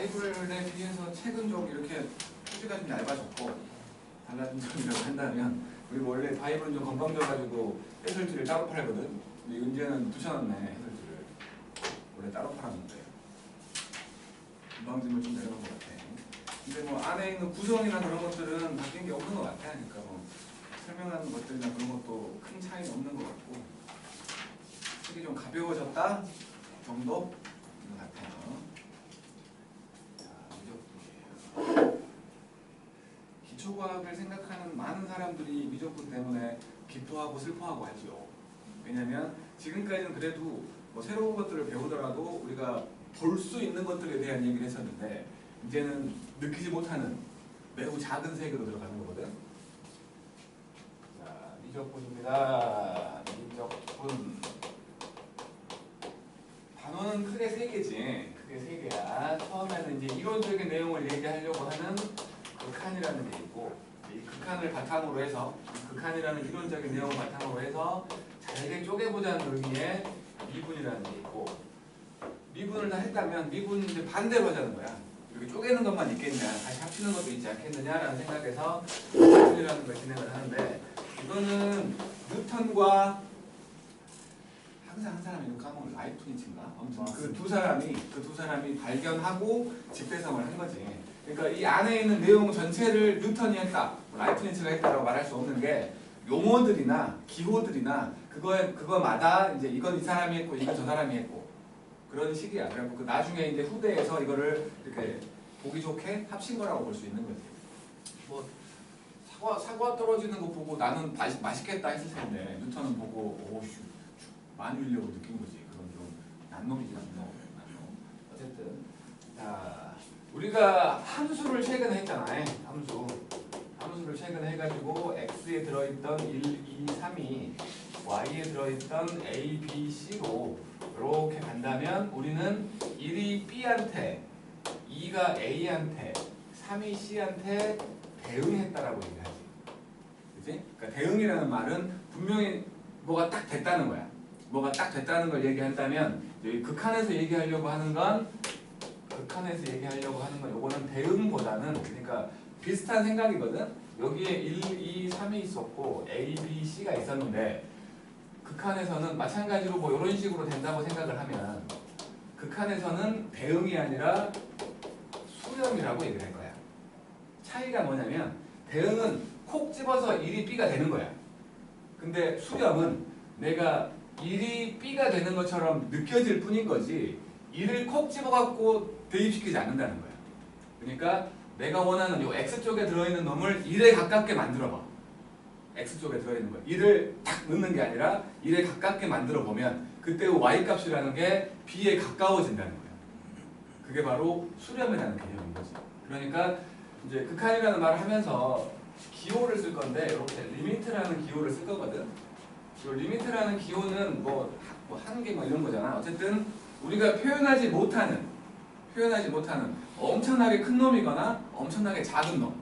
바이블에 비해서 책은 좀 이렇게 표지가 좀 얇아졌고 달라진 점이라고 한다면 우리 원래 바이블은 좀 건방져가지고 해설지를 따로 팔거든. 근데 은재는 붙여놨네 해설지를. 원래 따로 팔았는데 건방짐을 좀 내려놓은 것 같아. 근데 뭐 안에 있는 구성이나 그런 것들은 바뀐 게 없는 것 같아. 그러니까 뭐 설명하는 것들이나 그런 것도 큰 차이는 없는 것 같고 책이 좀 가벼워졌다 정도인 것 같아요. 기초과학을 생각하는 많은 사람들이 미적분 때문에 기뻐하고 슬퍼하고 하죠. 왜냐하면 지금까지는 그래도 뭐 새로운 것들을 배우더라도 우리가 볼 수 있는 것들에 대한 얘기를 했었는데 이제는 느끼지 못하는 매우 작은 세계로 들어가는 거거든. 자, 미적분입니다. 미적분. 단어는 크게 세 개지. 크게 세 개야. 처음에는 이제 이론적인 내용을 얘기하려고 하는 극한이라는 게 있고, 이 극한을 바탕으로 해서 극한이라는 이론적인 내용을 바탕으로 해서 잘게 쪼개보자는 의미의 미분이라는 게 있고, 미분을 다 했다면 미분은 이제 반대로 하자는 거야. 이렇게 쪼개는 것만 있겠냐, 다시 합치는 것도 있지 않겠느냐라는 생각에서 미분이라는 걸 진행을 하는데, 이거는 뉴턴과 항상 한 사람이 이름 까먹어. 라이프니츠인가? 아무튼 그 두 사람이 발견하고 집대성을 한 거지. 그러니까 이 안에 있는 내용 전체를 뉴턴이 했다, 라이프니츠가 했다라고 말할 수 없는 게 용어들이나 기호들이나 그거마다 이제 이건 이 사람이 했고 이건 저 사람이 했고 그런 식이야. 그래갖고 그 나중에 이제 후대에서 이거를 이렇게 보기 좋게 합친 거라고 볼 수 있는 거지. 뭐 사과 떨어지는 거 보고 나는 맛있겠다 했을 텐데 뉴턴은 보고 오우씨 만유인력을 느낀 거지. 그건 좀 난놈이지 난놈. 어쨌든 자 우리가 함수를 최근에 했잖아. 함수를 최근에 해가지고 x에 들어있던 1, 2, 3이 y에 들어있던 a, b, c로 이렇게 간다면 우리는 1이 b한테 2가 a한테 3이 c한테 대응했다라고 얘기하지. 그치? 그러니까 대응이라는 말은 분명히 뭐가 딱 됐다는 거야. 뭐가 딱 됐다는 걸 얘기한다면 여기 극한에서 얘기하려고 하는 건 요거는 대응보다는 그러니까 비슷한 생각이거든. 여기에 1, 2, 3이 있었고 A, B, C가 있었는데 극한에서는 마찬가지로 뭐 이런 식으로 된다고 생각을 하면 극한에서는 대응이 아니라 수렴이라고 얘기를 할 거야. 차이가 뭐냐면 대응은 콕 집어서 1이 B가 되는 거야. 근데 수렴은 내가 1이 B가 되는 것처럼 느껴질 뿐인 거지 1을 콕 집어갖고 대입시키지 않는다는 거야. 그러니까 내가 원하는 요 X쪽에 들어있는 놈을 1에 가깝게 만들어봐. X쪽에 들어있는 거 1을 딱 넣는 게 아니라 1에 가깝게 만들어보면 그때 Y값이라는 게 B에 가까워진다는 거야. 그게 바로 수렴이라는 개념인 거지. 그러니까 이제 극한이라는 말을 하면서 기호를 쓸 건데 이렇게 리미트라는 기호를 쓸 거거든. 리미트라는 기호는 뭐 한계 뭐 이런 거잖아. 어쨌든 우리가 표현하지 못하는 엄청나게 큰 놈이거나 엄청나게 작은 놈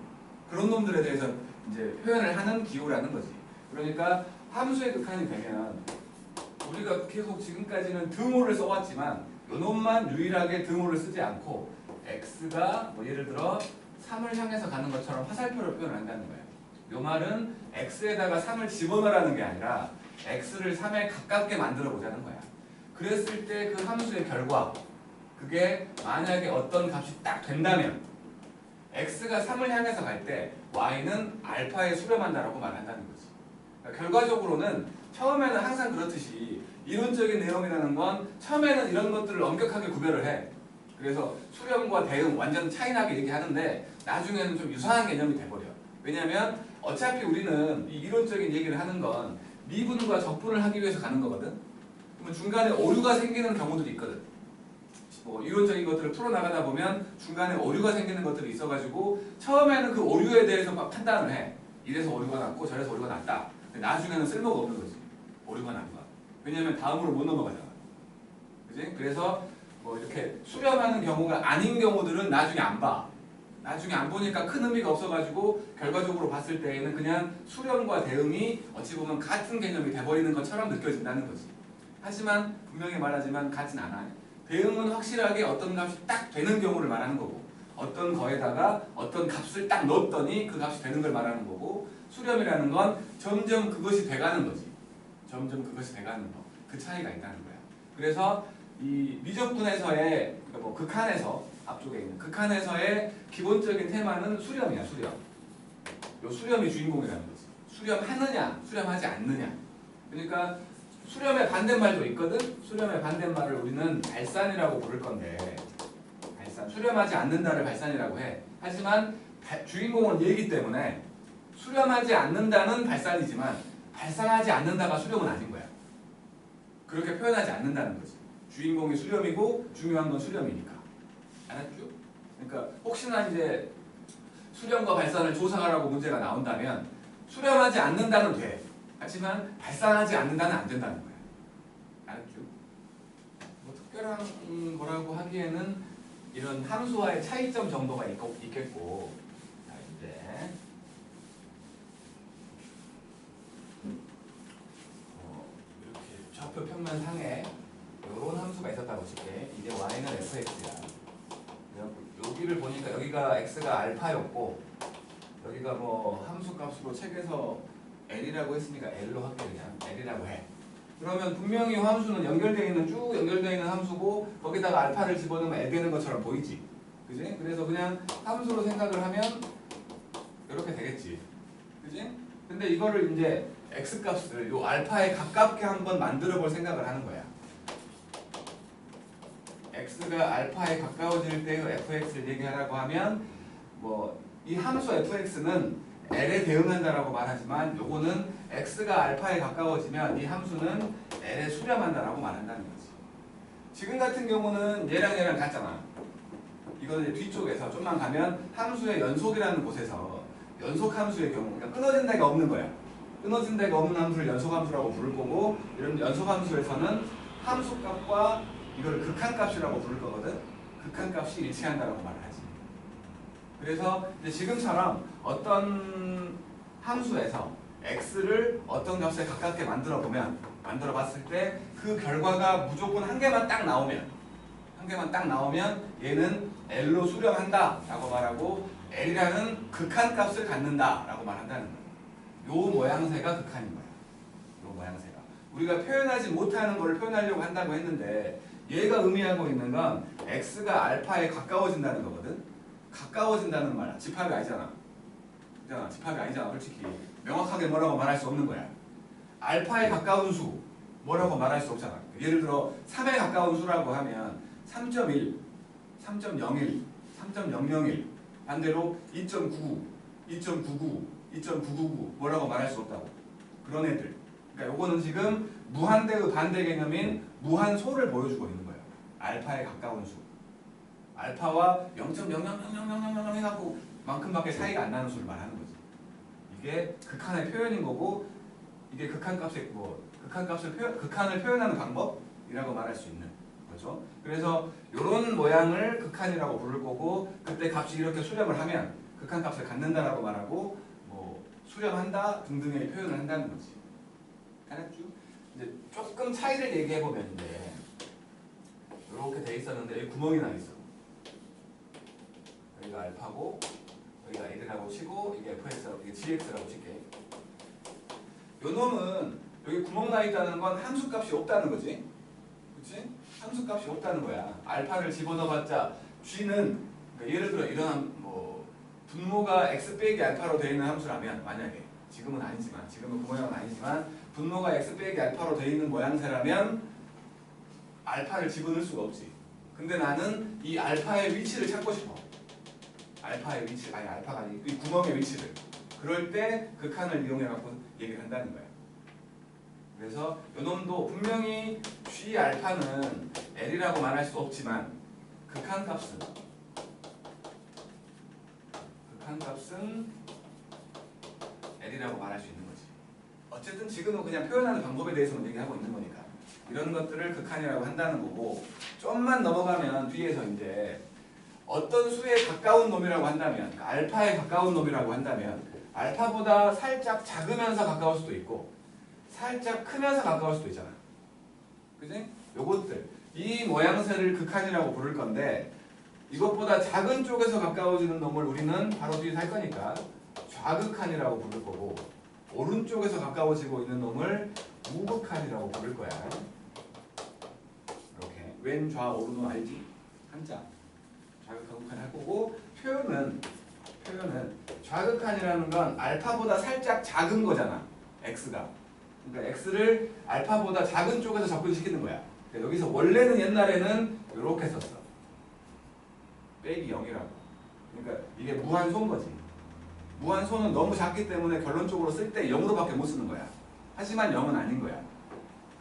그런 놈들에 대해서 이제 표현을 하는 기호라는 거지. 그러니까 함수의 극한이 되면 우리가 계속 지금까지는 등호를 써왔지만 요 놈만 유일하게 등호를 쓰지 않고 x가 뭐 예를 들어 3을 향해서 가는 것처럼 화살표로 표현한다는 거예요. 요 말은 x에다가 3을 집어넣으라는 게 아니라 x를 3에 가깝게 만들어 보자는 거야. 그랬을 때 그 함수의 결과 그게 만약에 어떤 값이 딱 된다면 x가 3을 향해서 갈 때 y는 알파에 수렴한다라고 말한다는 거지. 그러니까 결과적으로는 처음에는 항상 그렇듯이 이론적인 내용이라는 건 처음에는 이런 것들을 엄격하게 구별을 해. 그래서 수렴과 대응 완전 차이나게 얘기하는데 나중에는 좀 유사한 개념이 돼버려. 왜냐하면 어차피 우리는 이 이론적인 얘기를 하는 건 미분과 적분을 하기 위해서 가는 거거든. 그러면 중간에 오류가 생기는 경우들이 있거든. 뭐 이론적인 것들을 풀어나가다 보면 중간에 오류가 생기는 것들이 있어가지고 처음에는 그 오류에 대해서 막 판단을 해. 이래서 오류가 났고 저래서 오류가 났다. 근데 나중에는 쓸모가 없는 거지. 오류가 난 거야. 왜냐하면 다음으로 못 넘어가잖아. 그지? 그래서 뭐 이렇게 수렴하는 경우가 아닌 경우들은 나중에 안 봐. 나중에 안 보니까 큰 의미가 없어가지고 결과적으로 봤을 때에는 그냥 수렴과 대응이 어찌 보면 같은 개념이 돼버리는 것처럼 느껴진다는 거지. 하지만 분명히 말하지만 같진 않아요. 대응은 확실하게 어떤 값이 딱 되는 경우를 말하는 거고, 어떤 거에다가 어떤 값을 딱 넣었더니 그 값이 되는 걸 말하는 거고, 수렴이라는 건 점점 그것이 돼가는 거지. 점점 그것이 돼가는 거. 그 차이가 있다는 거야. 그래서 이 미적분에서의, 그러니까 뭐 극한에서, 앞쪽에 있는 극한에서의 기본적인 테마는 수렴이야, 수렴. 요 수렴이 주인공이라는 거지. 수렴하느냐, 수렴하지 않느냐. 그러니까 수렴의 반대말도 있거든. 수렴의 반대말을 우리는 발산이라고 부를 건데, 발산. 수렴하지 않는다를 발산이라고 해. 하지만 주인공은 얘이기 때문에 수렴하지 않는다는 발산이지만 발산하지 않는다가 수렴은 아닌 거야. 그렇게 표현하지 않는다는 거지. 주인공이 수렴이고 중요한 건 수렴이니까. 알았죠? 그러니까 혹시나 이제 수렴과 발산을 조사하라고 문제가 나온다면 수렴하지 않는다는 돼. 하지만 발산하지 않는다는 안 된다는 거야. 알았죠? 뭐 특별한 거라고 하기에는 이런 함수와의 차이점 정도가 있겠고. 자, 이제 이렇게 좌표 평면 상에 이런 함수가 있었다고 칠게. 이제 y는 fx야. 여기를 보니까 여기가 x가 알파였고 여기가 뭐 함수 값으로 책에서 l이라고 했으니까 l로 할게. 그냥 l이라고 해. 그러면 분명히 함수는 쭉 연결되어 있는 함수고 거기다가 알파를 집어넣으면 l 되는 것처럼 보이지. 그지? 그래서 그냥 함수로 생각을 하면 이렇게 되겠지. 그지? 근데 이거를 이제 x 값을 요 알파에 가깝게 한번 만들어 볼 생각을 하는 거야. x가 알파에 가까워질 때의 fx를 얘기하라고 하면 뭐 이 함수 fx는 l에 대응한다라고 말하지만 요거는 x가 알파에 가까워지면 이 함수는 l에 수렴한다라고 말한다는 거지. 지금 같은 경우는 얘랑 같잖아. 이거는 이제 뒤쪽에서 좀만 가면 함수의 연속이라는 곳에서 연속 함수의 경우, 그러니까 끊어진 데가 없는 거야. 끊어진 데가 없는 함수를 연속 함수라고 부를 거고, 이런 연속 함수에서는 함수값과 이걸 극한값이라고 부를 거거든. 극한값이 일치한다라고 말을 하지. 그래서 이제 지금처럼 어떤 함수에서 x를 어떤 값에 가깝게 만들어 봤을 때 그 결과가 무조건 한 개만 딱 나오면 얘는 l로 수렴한다 라고 말하고 l이라는 극한값을 갖는다 라고 말한다는 거야. 요 모양새가 극한인 거야. 요 모양새가. 우리가 표현하지 못하는 걸 표현하려고 한다고 했는데 얘가 의미하고 있는 건 x가 알파에 가까워진다는 거거든. 가까워진다는 말, 집합이 아니잖아. 집합이 아니잖아. 솔직히 명확하게 뭐라고 말할 수 없는 거야. 알파에 가까운 수 뭐라고 말할 수 없잖아. 예를 들어 3에 가까운 수라고 하면 3.1, 3.01, 3.001 반대로 2.99, 2.99, 2.999 뭐라고 말할 수 없다고. 그런 애들. 그러니까 요거는 지금 무한대의 반대 개념인 무한소를 보여주고 있는 거예요. 알파에 가까운 수. 알파와 0.0000000 해갖고 만큼밖에 차이가 안 나는 수를 말하는 거지. 이게 극한의 표현인 거고, 이게 극한값을 표현하는 방법이라고 말할 수 있는 거죠. 그래서 이런 모양을 극한이라고 부를 거고, 그때 값이 이렇게 수렴을 하면 극한값을 갖는다라고 말하고, 뭐 수렴한다 등등의 표현을 한다는 거지. 알았죠? 이제 조금 차이를 얘기해 보면 이제 이렇게 돼 있었는데 여기 구멍이 나 있어. 여기가 알파고 여기가 l이라고 치고 이게 fx라고, 이게 gx라고 칠게. 요 놈은 여기 구멍 나 있다는 건 함수값이 없다는 거지. 그치? 함수값이 없다는 거야. 알파를 집어넣어봤자 g는, 그러니까 예를 들어 이런 뭐 분모가 x 빼기 알파로 되어 있는 함수라면, 만약에 지금은 아니지만, 지금은 그 모양은 아니지만 분모가 x 빼기 알파로 되어 있는 모양새라면 알파를 집어넣을 수가 없지. 근데 나는 이 알파의 위치를 찾고 싶어. 알파의 위치, 아니 알파가 아니고 이 구멍의 위치를. 그럴 때 극한을 이용해갖고 얘기를 한다는 거야. 그래서 요놈도 분명히 G 알파는 L이라고 말할 수 없지만 극한값은 L이라고 말할 수 있는 거지. 어쨌든 지금은 그냥 표현하는 방법에 대해서만 얘기하고 있는 거니까 이런 것들을 극한이라고 한다는 거고, 좀만 넘어가면 뒤에서 이제 어떤 수에 가까운 놈이라고 한다면, 그러니까 알파에 가까운 놈이라고 한다면 알파보다 살짝 작으면서 가까울 수도 있고 살짝 크면서 가까울 수도 있잖아. 그지? 요것들 이 모양새를 극한이라고 부를 건데 이것보다 작은 쪽에서 가까워지는 놈을 우리는 바로 뒤에 할 거니까 좌극한이라고 부를 거고 오른쪽에서 가까워지고 있는 놈을 우극한이라고 부를 거야. 이렇게 왼, 좌, 오른은 알지? 한자. 좌극한, 우극한 할 거고 표현은 좌극한이라는 건 알파보다 살짝 작은 거잖아. x가. 그러니까 x를 알파보다 작은 쪽에서 접근시키는 거야. 그러니까 여기서 원래는 옛날에는 이렇게 썼어. 빼기 0이라고. 그러니까 이게 무한소인 거지. 무한소는 너무 작기 때문에 결론적으로 쓸 때 0으로밖에 못 쓰는 거야. 하지만 0은 아닌 거야.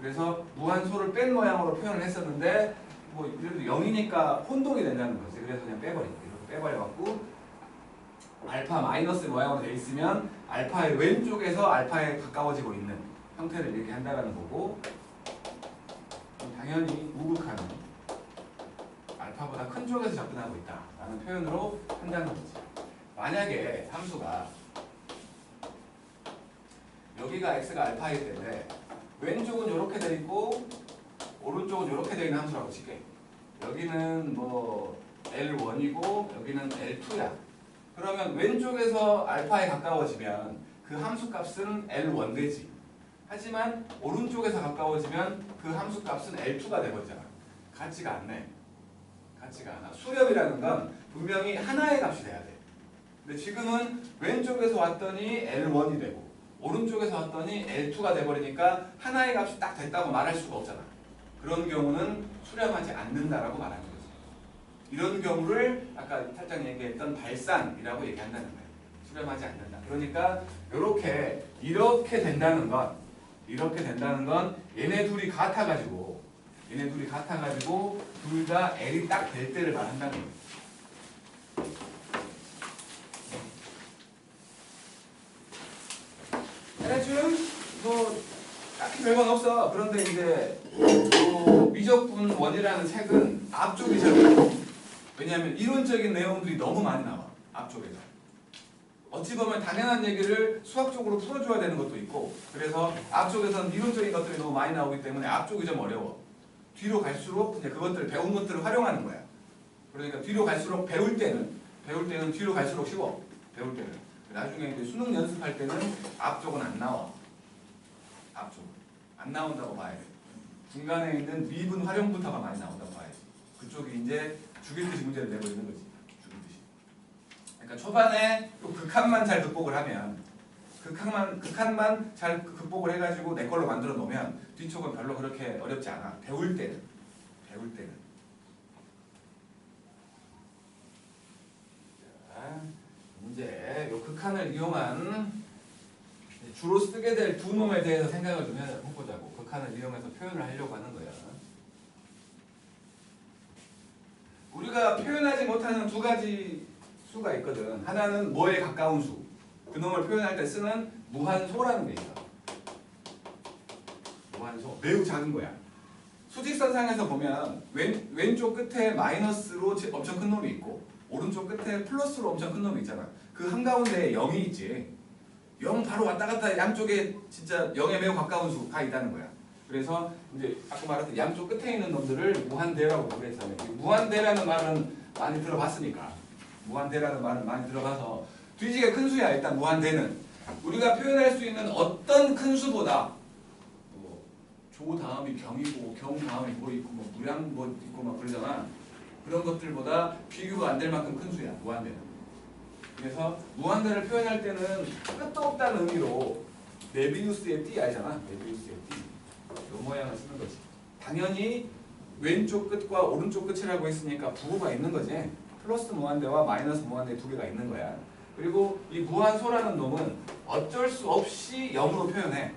그래서 무한소를 뺀 모양으로 표현을 했었는데 뭐 이래도 0이니까 혼동이 된다는 거지. 그래서 그냥 빼버리고 이렇게 빼버려갖고 알파 마이너스 모양으로 되어 있으면 알파의 왼쪽에서 알파에 가까워지고 있는 형태를 이렇게 한다는 거고 당연히 우극한은 알파보다 큰 쪽에서 접근하고 있다라는 표현으로 한다는 거지. 만약에 함수가 여기가 x가 알파이기 때문에 왼쪽은 이렇게 돼 있고 오른쪽은 이렇게 돼 있는 함수라고 칠게. 여기는 뭐 L1이고 여기는 L2야. 그러면 왼쪽에서 알파에 가까워지면 그 함수 값은 L1 되지. 하지만 오른쪽에서 가까워지면 그 함수 값은 L2가 되버리잖아. 같지가 않네. 같지가 않아. 수렴이라는 건 분명히 하나의 값이 돼야 돼. 근데 지금은 왼쪽에서 왔더니 L1이 되고 오른쪽에서 왔더니 L2가 돼버리니까 하나의 값이 딱 됐다고 말할 수가 없잖아. 그런 경우는 수렴하지 않는다라고 말하는 거지. 이런 경우를 아까 살짝 얘기했던 발산이라고 얘기한다는 거예요. 수렴하지 않는다. 그러니까 이렇게 된다는 건 얘네 둘이 같아가지고 둘 다 L이 딱 될 때를 말한다는 거예요. 대충 뭐 딱히 별건 없어. 그런데 이제 미적분 원이라는 책은 앞쪽이 제일 어려워. 왜냐하면 이론적인 내용들이 너무 많이 나와. 앞쪽에서. 어찌 보면 당연한 얘기를 수학적으로 풀어줘야 되는 것도 있고 그래서 앞쪽에서는 이론적인 것들이 너무 많이 나오기 때문에 앞쪽이 좀 어려워. 뒤로 갈수록 이제 그것들 배운 것들을 활용하는 거야. 그러니까 뒤로 갈수록 배울 때는 뒤로 갈수록 쉬워. 배울 때는. 나중에 이제 수능 연습할 때는 앞쪽은 안 나와. 앞쪽. 안 나온다고 봐야 돼. 중간에 있는 미분 활용부터가 많이 나온다고 봐야지. 그쪽이 이제 죽일 듯이 문제를 내버리는 거지. 죽일 듯이. 그러니까 초반에 또 극한만 잘 극복을 하면 극한만 잘 극복을 해가지고 내 걸로 만들어 놓으면 뒤쪽은 별로 그렇게 어렵지 않아. 배울 때는. 자, 이제 이 극한을 이용한 주로 쓰게 될 두 놈에 대해서 생각을 좀 해보자고. 극한을 이용해서 표현을 하려고 하는 거야. 우리가 표현하지 못하는 두 가지 수가 있거든. 하나는 뭐에 가까운 수. 그놈을 표현할 때 쓰는 무한소라는 게 있어. 무한소. 매우 작은 거야. 수직선상에서 보면 왼쪽 끝에 마이너스로 엄청 큰 놈이 있고 오른쪽 끝에 플러스로 엄청 큰 놈이 있잖아. 그 한가운데에 0이 있지. 0 바로 왔다 갔다 양쪽에 진짜 0에 매우 가까운 수가 있다는 거야. 그래서 이제 아까 말했던 양쪽 끝에 있는 놈들을 무한대라고 부르잖아요. 무한대라는 말은 많이 들어봤으니까. 무한대라는 말은 많이 들어가서 뒤지게 큰 수야. 일단 무한대는 우리가 표현할 수 있는 어떤 큰 수보다 조 다음이 경이고 경 다음이 뭐 있고 뭐 무량 뭐 있고 막 그러잖아. 그런 것들보다 비교가 안 될 만큼 큰 수야. 무한대는. 그래서 무한대를 표현할 때는 끝도 없다는 의미로 메비우스의 띠 알잖아. 메비우스의 띠. 이 모양을 쓰는 거지. 당연히 왼쪽 끝과 오른쪽 끝이라고 했으니까 부호가 있는 거지. 플러스 무한대와 마이너스 무한대 두 개가 있는 거야. 그리고 이 무한소라는 놈은 어쩔 수 없이 0으로 표현해.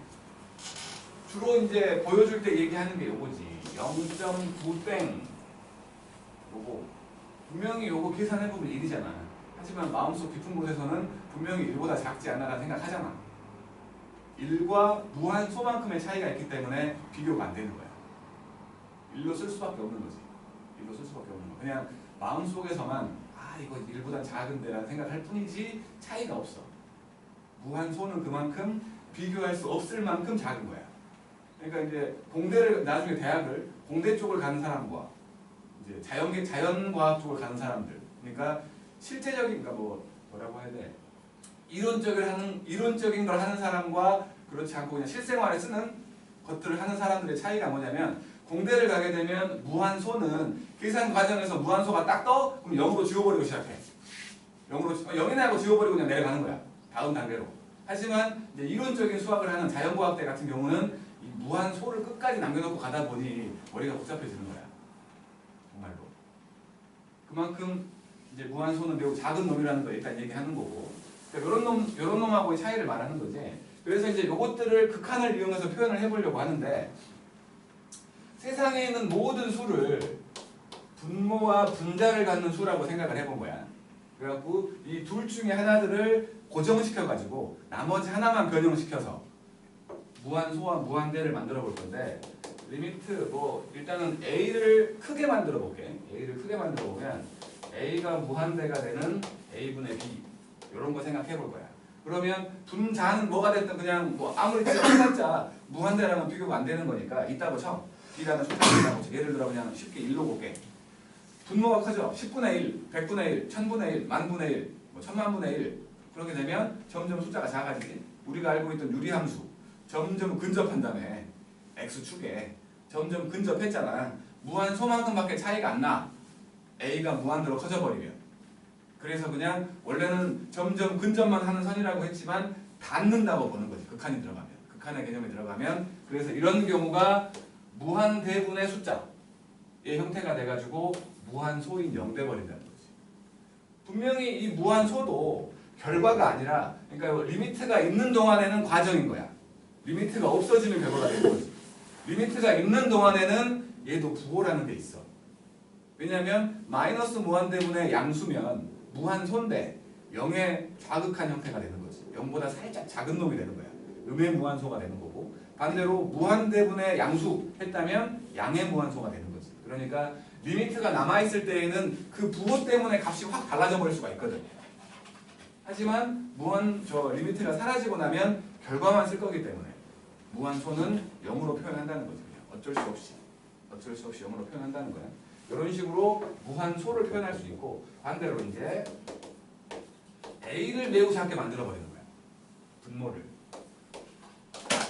주로 이제 보여줄 때 얘기하는 게 요거지. 0.9땡 요거. 분명히 요거 계산해보면 1이잖아. 하지만 마음속 깊은 곳에서는 분명히 1보다 작지 않아라는 생각하잖아. 1과 무한소만큼의 차이가 있기 때문에 비교가 안 되는 거야. 1로 쓸 수밖에 없는 거지. 1로 쓸 수밖에 없는 거. 그냥 마음속에서만 이거 1보다 작은데 라는 생각할 뿐이지 차이가 없어. 무한소는 그만큼 비교할 수 없을 만큼 작은 거야. 그러니까 이제 공대를 나중에 대학을 공대 쪽을 가는 사람과 이제 자연과학 쪽을 가는 사람들. 그러니까 실제적인 그러니까 뭐라고 해야 돼? 이론적인 걸 하는 사람과 그렇지 않고 그냥 실생활에 쓰는 것들을 하는 사람들의 차이가 뭐냐면 공대를 가게 되면 무한소는 계산 과정에서 무한소가 딱 떠? 그럼 0으로 지워버리고 시작해. 0이네 하고 지워버리고 그냥 내려가는 거야. 다음 단계로. 하지만 이제 이론적인 수학을 하는 자연과학대 같은 경우는 이 무한소를 끝까지 남겨놓고 가다 보니 머리가 복잡해지는 거야. 정말로. 그만큼 이제 무한소는 매우 작은 놈이라는 걸 일단 얘기하는 거고. 그러니까 이런 놈하고의 차이를 말하는 거지. 그래서 이제 요것들을 극한을 이용해서 표현을 해보려고 하는데 세상에 있는 모든 수를 분모와 분자를 갖는 수라고 생각을 해본 거야. 그래갖고 이 둘 중에 하나들을 고정시켜가지고 나머지 하나만 변형시켜서 무한소와 무한대를 만들어 볼 건데 리미트 일단은 A를 크게 만들어 볼게. A를 크게 만들어 보면 A가 무한대가 되는 A분의 B 이런 거 생각해 볼 거야. 그러면 분자는 뭐가 됐든 그냥 아무리 해봤자 무한대랑은 비교가 안 되는 거니까 있다고 쳐. B라는 숫자가 있다고 쳐. 예를 들어 그냥 쉽게 1로 볼게. 분모가 커져. 10분의 1, 100분의 1, 1000분의 1, 만분의 1, 1000만분의 1 그렇게 되면 점점 숫자가 작아지지. 우리가 알고 있던 유리함수 점점 근접한다며. X축에 점점 근접했잖아. 무한소만큼밖에 차이가 안 나. A가 무한대로 커져버리면. 그래서 그냥 원래는 점점 근접만 하는 선이라고 했지만 닿는다고 보는 거지. 극한이 들어가면. 극한의 개념이 들어가면. 그래서 이런 경우가 무한대분의 숫자의 형태가 돼가지고 무한소인 0 돼버린다는 거지. 분명히 이 무한소도 결과가 아니라 그러니까 리미트가 있는 동안에는 과정인 거야. 리미트가 없어지면 결과가 되는 거지. 리미트가 있는 동안에는 얘도 부호라는 게 있어. 왜냐하면 마이너스 무한대분의 양수면 무한소인데 0의 좌극한 형태가 되는 거지. 0보다 살짝 작은 놈이 되는 거야. 음의 무한소가 되는 거고 반대로 무한대분의 양수 했다면 양의 무한소가 되는 거지. 그러니까 리미트가 남아있을 때에는 그 부호 때문에 값이 확 달라져 버릴 수가 있거든. 하지만 리미트가 사라지고 나면 결과만 쓸 거기 때문에 무한소는 0으로 표현한다는 거죠. 그냥 어쩔 수 없이 0으로 표현한다는 거야. 이런 식으로 무한소를 표현할 수 있고 반대로 이제 A를 매우 작게 만들어 버리는 거야. 분모를.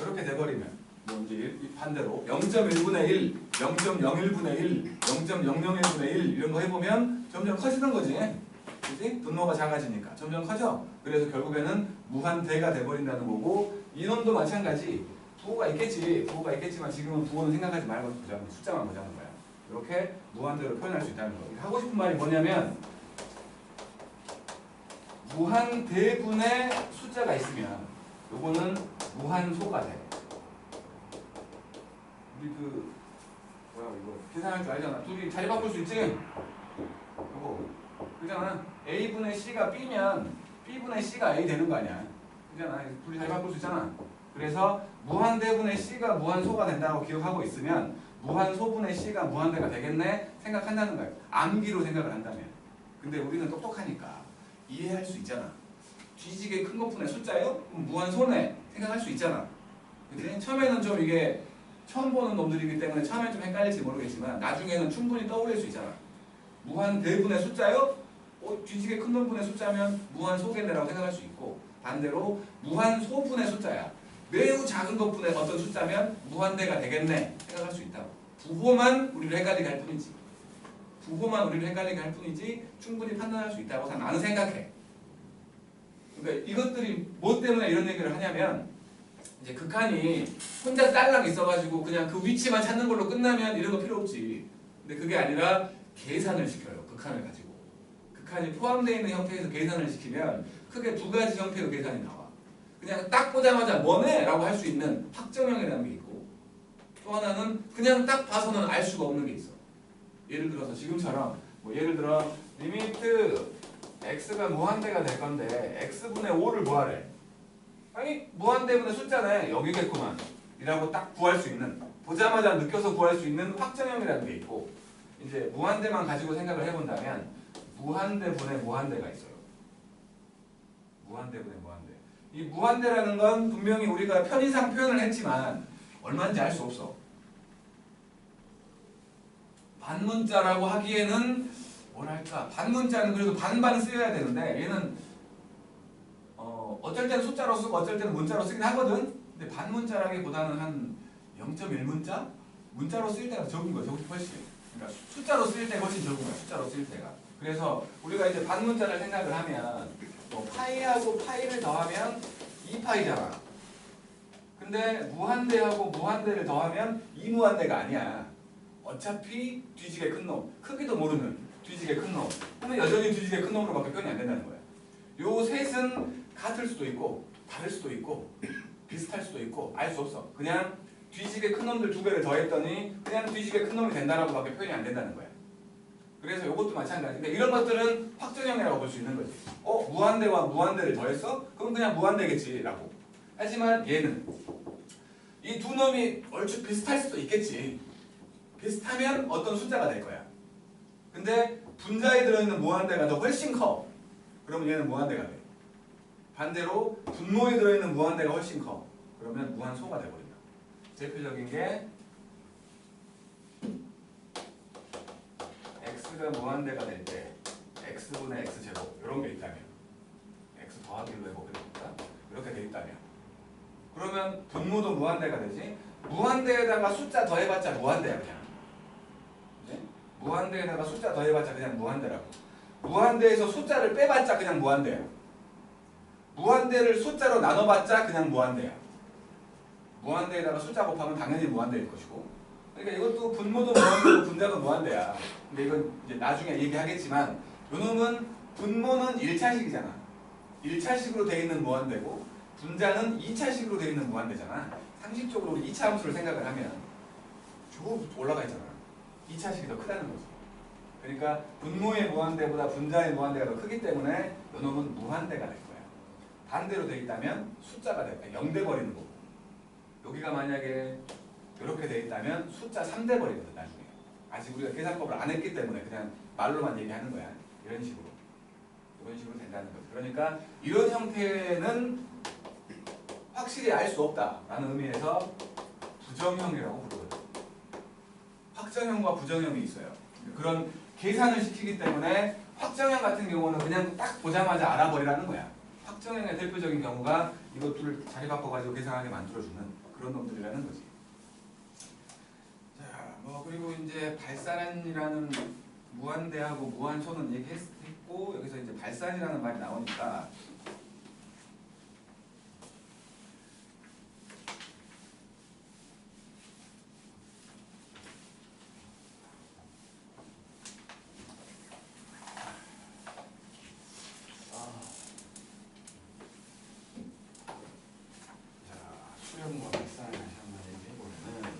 이렇게 돼버리면 이제 반대로 0.1분의 1, 0.01분의 1, 0.001분의 1 이런 거 해보면 점점 커지는 거지. 그치? 분모가 작아지니까 점점 커져. 그래서 결국에는 무한대가 돼버린다는 거고 이놈도 마찬가지. 부호가 있겠지만 지금은 부호는 생각하지 말고 숫자만 보자는 거야. 이렇게 무한대로 표현할 수 있다는 거. 하고 싶은 말이 뭐냐면 무한대분의 숫자가 있으면 요거는 무한소가 돼. 우리 이거 계산할 줄 알잖아. 둘이 자리 바꿀 수 있지? 요거 그잖아. A분의 C가 B면 B분의 C가 A 되는 거 아니야. 그잖아. 둘이 자리 바꿀 수 있잖아. 그래서 무한대분의 C가 무한소가 된다고 기억하고 있으면 무한소분의 C가 무한대가 되겠네 생각한다는 거예요. 암기로 생각을 한다면. 근데 우리는 똑똑하니까 이해할 수 있잖아. 뒤지게 큰 것분의 숫자예요? 그럼 무한소네 생각할 수 있잖아. 근데 처음에는 좀 이게 처음 보는 놈들이기 때문에 처음엔 좀 헷갈릴지 모르겠지만 나중에는 충분히 떠올릴 수 있잖아. 무한대분의 숫자요? 뒤지게 큰 놈분의 숫자면 무한소겠네라고 생각할 수 있고 반대로 무한소분의 숫자야. 매우 작은 것분의 어떤 숫자면 무한대가 되겠네 생각할 수 있다고. 부호만 우리를 헷갈리게 할 뿐이지. 충분히 판단할 수 있다고 나는 생각해. 그러니까 이것들이 뭐 때문에 이런 얘기를 하냐면 이제 극한이 혼자 딸랑 있어가지고 그냥 그 위치만 찾는 걸로 끝나면 이런 거 필요 없지. 근데 그게 아니라 계산을 시켜요. 극한을 가지고. 극한이 포함되어 있는 형태에서 계산을 시키면 크게 두 가지 형태의 계산이 나와. 그냥 딱 보자마자 뭐네? 라고 할 수 있는 확정형이라는 게 있고 또 하나는 그냥 딱 봐서는 알 수가 없는 게 있어. 예를 들어서 지금처럼 예를 들어 리미트 x가 무한대가 될 건데 x분의 5를 구하래. 아니 무한대분의 숫자네 여기겠구만 이라고 딱 구할 수 있는 보자마자 느껴서 구할 수 있는 확정형이라는 게 있고 이제 무한대만 가지고 생각을 해본다면 무한대분의 무한대가 있어요. 무한대분의 무한대. 이 무한대라는 건 분명히 우리가 편의상 표현을 했지만 얼마인지 알 수 없어. 반문자라고 하기에는 뭐랄까 반문자는 그래도 반반 쓰여야 되는데 얘는 어쩔 때는 숫자로 쓰고 어쩔 때는 문자로 쓰긴 하거든. 근데 반문자라기보다는 한 0.1문자? 문자로 쓰일 때가 적은 거야. 저기 훨씬. 그러니까 숫자로 쓰일 때가 훨씬 적은 거야. 숫자로 쓰일 때가. 그래서 우리가 이제 반문자를 생각을 하면 파이하고 파이를 더하면 2파이잖아. 근데 무한대하고 무한대를 더하면 2무한대가 아니야. 어차피 뒤지게 큰 놈, 크기도 모르는 뒤지게 큰 놈. 그러면 여전히 뒤지게 큰 놈으로밖에 표현이 안 된다는 거야. 요 셋은 같을 수도 있고 다를 수도 있고 비슷할 수도 있고 알 수 없어. 그냥 뒤지게 큰 놈들 두 개를 더했더니 그냥 뒤지게 큰 놈이 된다라고밖에 표현이 안 된다는 거야. 그래서 이것도 마찬가지. 근데 이런 것들은 확정형이라고 볼 수 있는 거지. 무한대와 무한대를 더했어? 그럼 그냥 무한대겠지라고. 하지만 얘는 이 두 놈이 얼추 비슷할 수도 있겠지. 비슷하면 어떤 숫자가 될 거야. 근데 분자에 들어있는 무한대가 더 훨씬 커. 그러면 얘는 무한대가 돼. 반대로 분모에 들어있는 무한대가 훨씬 커. 그러면 무한소가 돼버린다. 대표적인 게 x가 무한대가 될 때 x분의 x제곱 이런 게 있다면 x 더하기로 해보겠습니다. 이렇게 돼 있다면 그러면 분모도 무한대가 되지. 무한대에다가 숫자 더해봤자 무한대야 그냥. 네? 무한대에다가 숫자 더해봤자 그냥 무한대라고. 무한대에서 숫자를 빼봤자 그냥 무한대야. 무한대를 숫자로 나눠봤자 그냥 무한대야. 무한대에다가 숫자 곱하면 당연히 무한대일 것이고. 그러니까 이것도 분모도 무한대고 분자도 무한대야. 근데 이건 이제 나중에 얘기하겠지만 요놈은 분모는 1차식이잖아. 1차식으로 되어 있는 무한대고 분자는 2차식으로 되어 있는 무한대잖아. 상식적으로 우리 2차 함수를 생각을 하면 쭉 올라가 있잖아. 2차식이 더 크다는 거지. 그러니까 분모의 무한대보다 분자의 무한대가 더 크기 때문에 요놈은 무한대가 될 거야. 반대로 되어 있다면 숫자가 될 거야. 0돼 버리는 거고. 여기가 만약에 이렇게 되어 있다면 숫자 3돼 버리거든 나중에. 아직 우리가 계산법을 안 했기 때문에 그냥 말로만 얘기하는 거야. 이런 식으로. 이런 식으로 된다는 거죠. 그러니까 이런 형태는 확실히 알 수 없다라는 의미에서 부정형이라고 부르거든요. 확정형과 부정형이 있어요. 그런 계산을 시키기 때문에 확정형 같은 경우는 그냥 딱 보자마자 알아버리라는 거야. 확정형의 대표적인 경우가 이것들을 자리 바꿔가지고 계산하게 만들어주는 그런 놈들이라는 거지. 자, 그리고 이제 발산이라는 무한대하고 무한소는 얘기했고 여기서 이제 발산이라는 말이 나오니까 수렴과 발산을 다시 한번 얘기해보면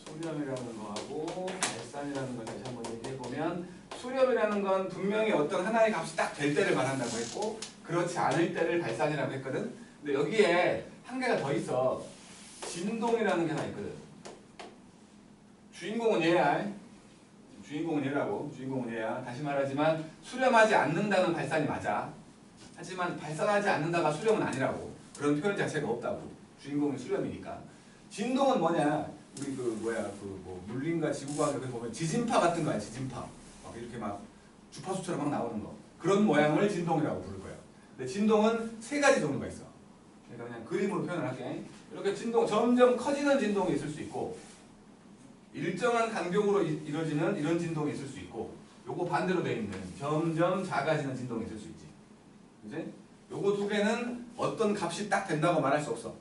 수렴이라는 거하고 발산이라는 걸 다시 한번 얘기해보면 수렴이라는 건 분명히 어떤 하나의 값이 딱 될 때를 말한다고 했고 그렇지 않을 때를 발산이라고 했거든. 근데 여기에 한 개가 더 있어. 진동이라는 게 하나 있거든. 주인공은 얘야. 주인공은 얘라고. 주인공은 얘야. 다시 말하지만 수렴하지 않는다는 발산이 맞아. 하지만 발산하지 않는다가 수렴은 아니라고. 그런 표현 자체가 없다고. 주인공이 수렴이니까. 진동은 뭐냐? 우리 뭐 물림과 지구과학에서 보면 지진파 같은 거야. 지진파. 막 이렇게 막 주파수처럼 막 나오는 거. 그런 모양을 진동이라고 부를 거야. 근데 진동은 세 가지 종류가 있어. 그러니까 그냥 그림으로 표현을 할게. 이렇게 진동, 점점 커지는 진동이 있을 수 있고 일정한 간격으로 이루어지는 이런 진동이 있을 수 있고 요거 반대로 되어 있는 점점 작아지는 진동이 있을 수 있지. 그지? 요거 두 개는 어떤 값이 딱 된다고 말할 수 없어.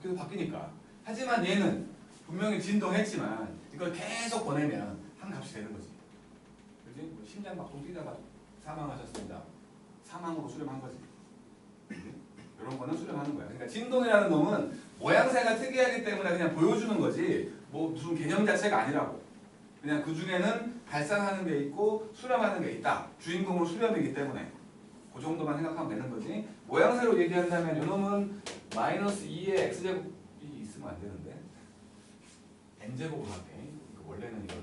계속 바뀌니까. 하지만 얘는 분명히 진동했지만 이걸 계속 보내면 한 값이 되는 거지. 그지? 뭐 심장 막동 뛰다가 사망하셨습니다. 사망으로 수렴한 거지. 이런 거는 수렴하는 거야. 그러니까 진동이라는 놈은 모양새가 특이하기 때문에 그냥 보여주는 거지 뭐 무슨 개념 자체가 아니라고. 그냥 그 중에는 발산하는 게 있고 수렴하는 게 있다. 주인공은 수렴이기 때문에 그 정도만 생각하면 되는 거지. 모양새로 얘기한다면 이놈은 마이너스 2의 x제곱이 있으면 안 되는데 n제곱으로 할게. 원래는 이거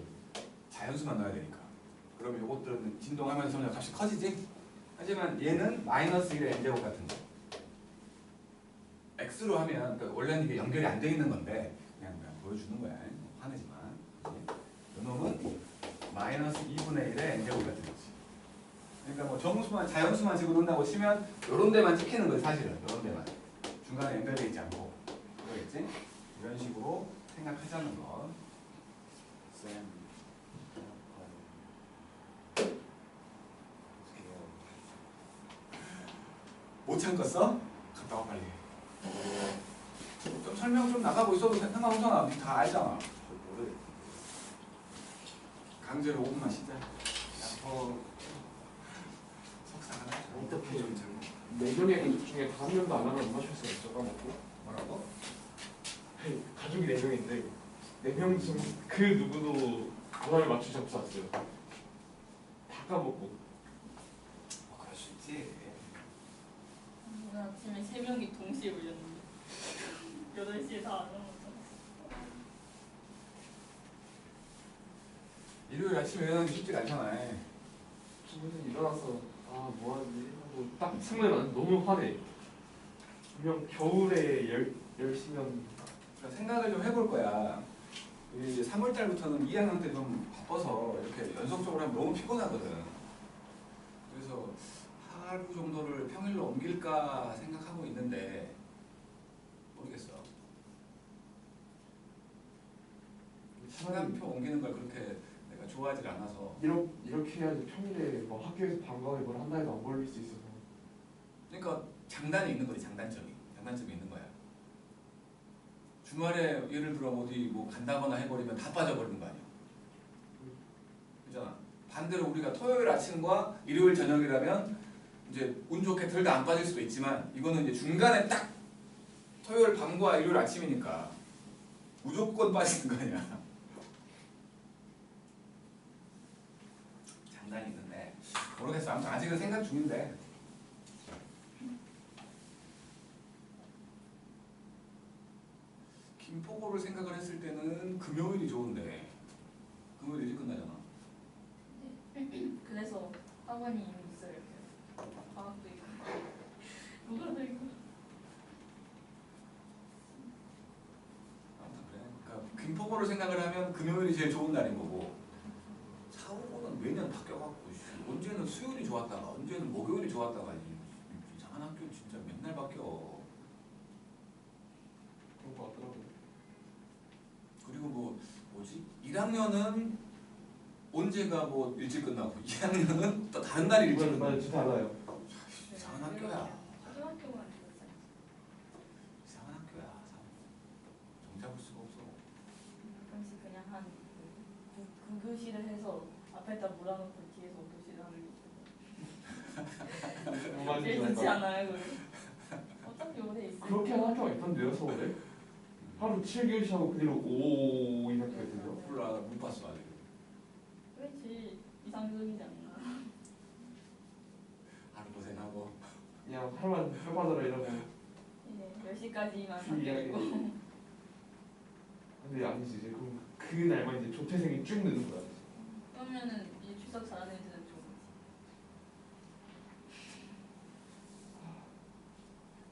자연수만 넣어야 되니까. 그러면 이것들은 진동하면서 점점 값이 커지지? 하지만 얘는 마이너스 1의 n제곱 같은 거. x로 하면 그러니까 원래는 이게 연결이 안 돼 있는 건데 그냥 보여주는 거야. 화내지 마. 이놈은 마이너스 2분의 1의 n제곱이 같은 거지. 그러니까 뭐 정수만 자연수만 집어넣는다고 치면 요런 데만 찍히는 거지 사실은. 요런 데만. 중간에 연결되어 있지 않고. 그러겠지? 이런 식으로 생각하자는 거. 못 참겠어? 갔다 와 빨리. 좀 설명 좀 나가고 있어도 상관없잖아. 우리 다 알잖아. 강제로 5분만 쉬자. 석사 하나. 어떻게 좀 4명의 중에 5명도 안 하면 못 맞출 수가 있죠. 까먹고. 뭐라고? 가족이 4명인데 4명 중 그 누구도 하나를 맞추지 않고 왔어요. 다 까먹고. 그럴 수 있지. 오늘 아침에 3명이 동시에 울렸는데 8시에 다 안 오는 일요일 아침에 일어나기 쉽지가 않잖아. 저는 일어나서 아 뭐하지 하고 딱 창문에 봤는데 너무 화내. 분명 겨울에 10시면 그러니까 생각을 좀 해볼 거야. 이제 3월 달부터는 2학년 때 좀 바빠서 이렇게 연속적으로 하면 너무 피곤하거든. 그래서 하루 정도를 평일로 옮길까 생각하고 있는데 모르겠어. 시간표 옮기는 걸 그렇게 내가 좋아하지 않아서. 이렇게 해야지 평일에 뭐 학교에서 방과후에 뭘 한다 해도 안 걸릴 수 있어서. 그러니까 장단이 있는 거지. 장단점이 있는 거야. 주말에 예를 들어 어디 뭐 간다거나 해버리면 다 빠져버리는 거 아니야. 그잖아. 반대로 우리가 토요일 아침과 일요일 저녁이라면 이제 운 좋게 덜 다 안 빠질 수도 있지만 이거는 이제 중간에 딱 토요일 밤과 일요일 아침이니까 무조건 빠지는 거 아니야. 장단이 있는데 모르겠어. 아무튼 아직은 생각 중인데. 김포고를 생각을 했을 때는 금요일이 좋은데 금요일 일찍 끝나잖아. 그래서 학원이 이미 있어요. 방학도 있고 누가도 있고. 아무튼 그래. 그러니까 김포고를 생각을 하면 금요일이 제일 좋은 날인 거고 사고고는 매년 바뀌어갖고 언제는 수요일이 좋았다가 언제는 목요일이 좋았다가 이상한 학교 진짜 맨날 바뀌어. 그런 거 같더라고요. 그리고 뭐지? 1학년은 언제가 뭐 일찍 끝나고 2학년은 또 다른 날이 일찍 끝나고. 맞아, 진짜 알아요. 이상한 학교야. 초등학교만 그렇잖아. 이상한 학교야. 정잡을 수가 없어. 가끔씩 그냥 한 9교시를 해서 앞에다 몰아놓고 뒤에서 5교시를 하는 게 제일 좋지 않아요? 그걸? 어차피 오래 있으니까. 그렇게 하는 학교가 있던데요, 서울에? 하루 7교시 하고 그대로 5 이 학교가 있던데요? 몰라, 못 봤어 아직. 그렇지. 이상적이지 않나. 하루 고생하고. 그냥 할만 할만하라 이러고. 네, 10시까지만 주의하게. 바뀌고. 근데 아니지 이제 그 날만 이제 조퇴생이 쭉 느는 거야. 그러면은 이제 추석 잘하는 애들은 좋은 거지.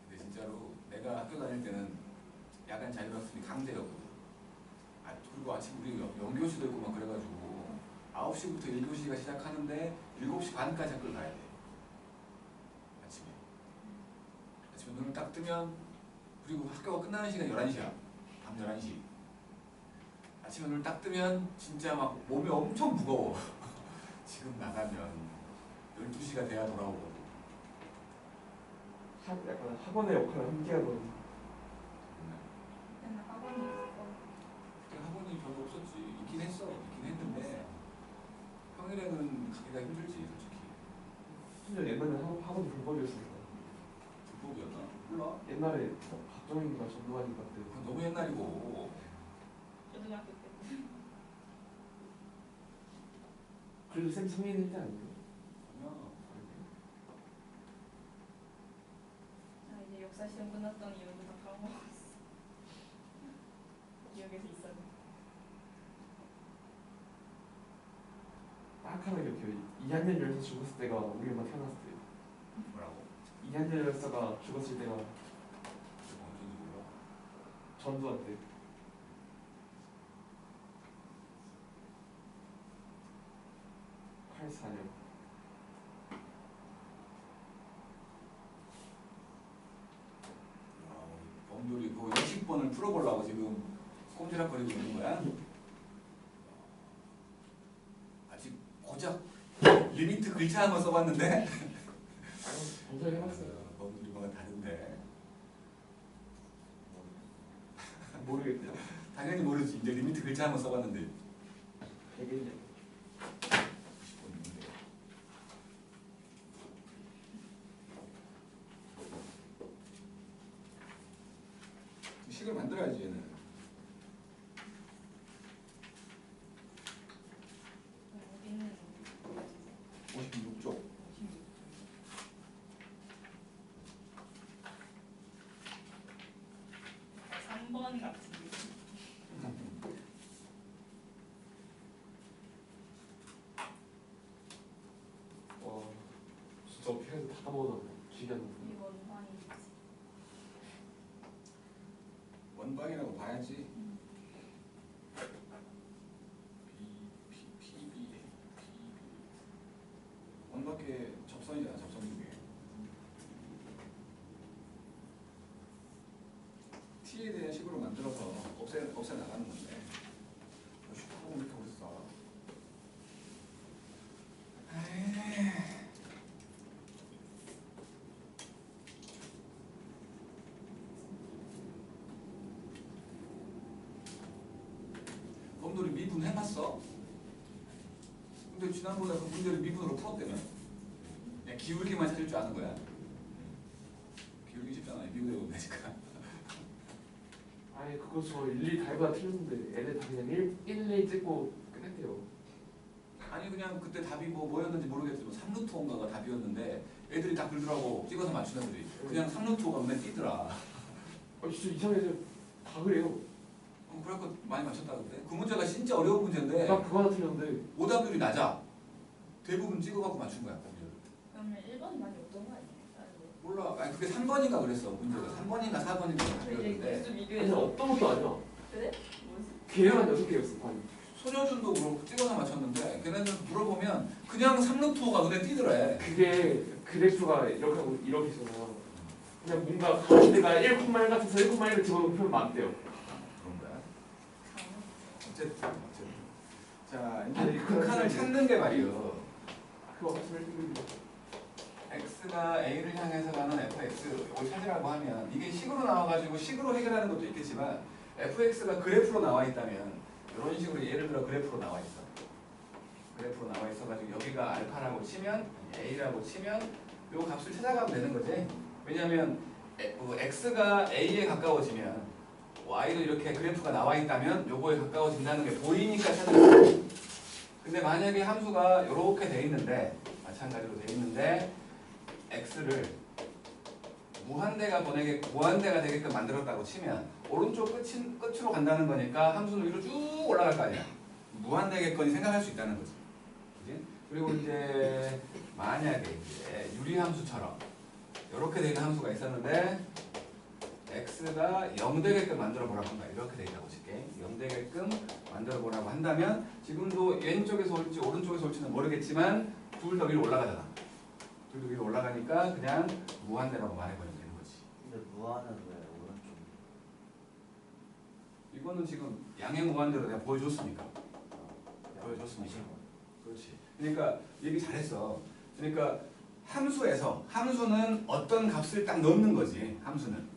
근데 진짜로 내가 학교 다닐 때는 야간 자율학습이 강제였거든. 그리고 아침 우리 연교시도 있고 막 그래가지고 9시부터 1교시가 시작하는데 7시 반까지 학교를 가야 돼. 아침에 눈을 딱 뜨면 그리고 학교가 끝나는 시간이 11시야. 밤 11시. 아침에 눈을 딱 뜨면 진짜 막 몸이 엄청 무거워. 지금 나가면 12시가 돼야 돌아오거든. 약간 학원의 역할을 함께 하던. 맨날 학원이 있어. 그때 학원이 별로 없었지. 있긴 했는데 평일에는 가기가 힘들지 솔직히. 심지어 옛날에 학원이 불법이었습니다. 불법이었나? 몰라. 옛날에 박정희가 전두환인가 때. 그건 너무 옛날이고. 초등학교 때. 그래도 쌤 성인일 때 아니에요? 아니야. 아, 이제 역사 시험 끝났더니 이름도 다 까먹었어. 기억에서 있어요. 딱 하나 기억해요. 2학년 열사 죽었을 때가 우리 엄마 태어났을 때. 뭐라고? 2학년 열사가 죽었을 때가 언제인지 전두한테. 칼사냥. 범돌이 그 20번을 풀어보려고 지금 꼼지락거리고 있는 거야? 아직 고작 리미트 글자 한번 써봤는데? 아니 검사를 해봤어요. 범돌이 뭔가 다른데? 모르겠대요. 당연히 모르지. 이제 리미트 글자 한번 써봤는데 되겠냐. 20번인데. 식을 만들어야지 얘는. 여기는 56쪽. 3번 같은 게 와 진짜 어떻게 해서 다 까먹었네. 기대하는 거. 이번 반이지. 원방이라고 봐야지. 원밖에 접선이잖아. 접선 두 개. t에 대한 식으로 만들어서 없애 나가는 건데. 슈퍼공 이렇게 어딨어? 범돌이 미분 해봤어? 근데 지난번에 그 문제를 미분으로 풀었다며. 그냥 기울기만 찾을 줄 아는 거야. 기울기 쉽잖아. 미분해보면 되니까. 아니 그거 저 일일이 다 해봐 틀렸는데 애들 다 그냥 1 찍고 끝냈대요. 아니 그냥 그때 답이 뭐였는지 모르겠지만 3루트인가가 답이었는데 애들이 다 그러더라고. 찍어서 맞추는 애들이. 그냥 3루트가 눈에 띄더라. 아 진짜 이상해서 다 그래요. 그래갖고 많이 맞췄다던데. 그 문제가 진짜 어려운 문제인데 나 그거 하나 틀렸는데 오답률이 낮아. 대부분 찍어갖고 맞춘 거야. 문제를. 그러면 1번 많이 어떤 거 아니에요? 몰라. 아니 그게 3번인가 그랬어. 문제가 3번인가 4번인가 답이었는데 좀 아니 비교해서. 어떤 것도 아니야. 그래? 뭐지? 기회가 6개였어 반이. 소녀준도 그렇고 찍어서 맞췄는데 걔네들 물어보면 그냥 3루트가 눈에 띄더래. 그게 그래프가 이렇게 하고 이렇게 있잖아. 그냥 뭔가 가운데가 1,1 같아서 1,1을 집어넣으면 많대요. 그런 거야. 어쨌든. 자 이제 아니, 극한을 찾는 게 말이요. 그거 말씀해주는 x가 a를 향해서 가는 fx 이걸 찾으라고 하면 이게 식으로 나와가지고 식으로 해결하는 것도 있겠지만 fx가 그래프로 나와 있다면 이런 식으로 예를 들어 그래프로 나와 있어. 그래프로 나와 있어가지고 여기가 알파라고 치면 a라고 치면 요 값을 찾아가면 되는 거지. 왜냐하면 x가 a에 가까워지면 y도 이렇게 그래프가 나와 있다면 요거에 가까워진다는 게 보이니까 찾는 거지. 근데 만약에 함수가 이렇게 돼 있는데 마찬가지로 돼 있는데 x를 무한대가 되게끔 만들었다고 치면 오른쪽 끝으로 간다는 거니까 함수는 위로 쭉 올라갈 거 아니야. 무한대겠거니 생각할 수 있다는 거지. 그지? 그리고 이제 만약에 이제 유리함수처럼 이렇게 되는 함수가 있었는데 x가 0 되게끔 만들어 보라고 한다. 이렇게 돼 있다고 칠게. 0 되게끔 만들어 보라고 한다면 지금도 왼쪽에서 올지 오른쪽에서 올지는 모르겠지만 둘 다 위로 올라가잖아. 둘 다 위로 올라가니까 그냥 무한대라고 말해버리면 되는 거지. 근데 무한은 왜 오른쪽? 이거는 지금 양의 무한대로 내가 보여줬으니까. 보여줬으니까. 그렇지. 그러니까 얘기 잘했어. 그러니까 함수는 어떤 값을 딱 넣는 거지. 함수는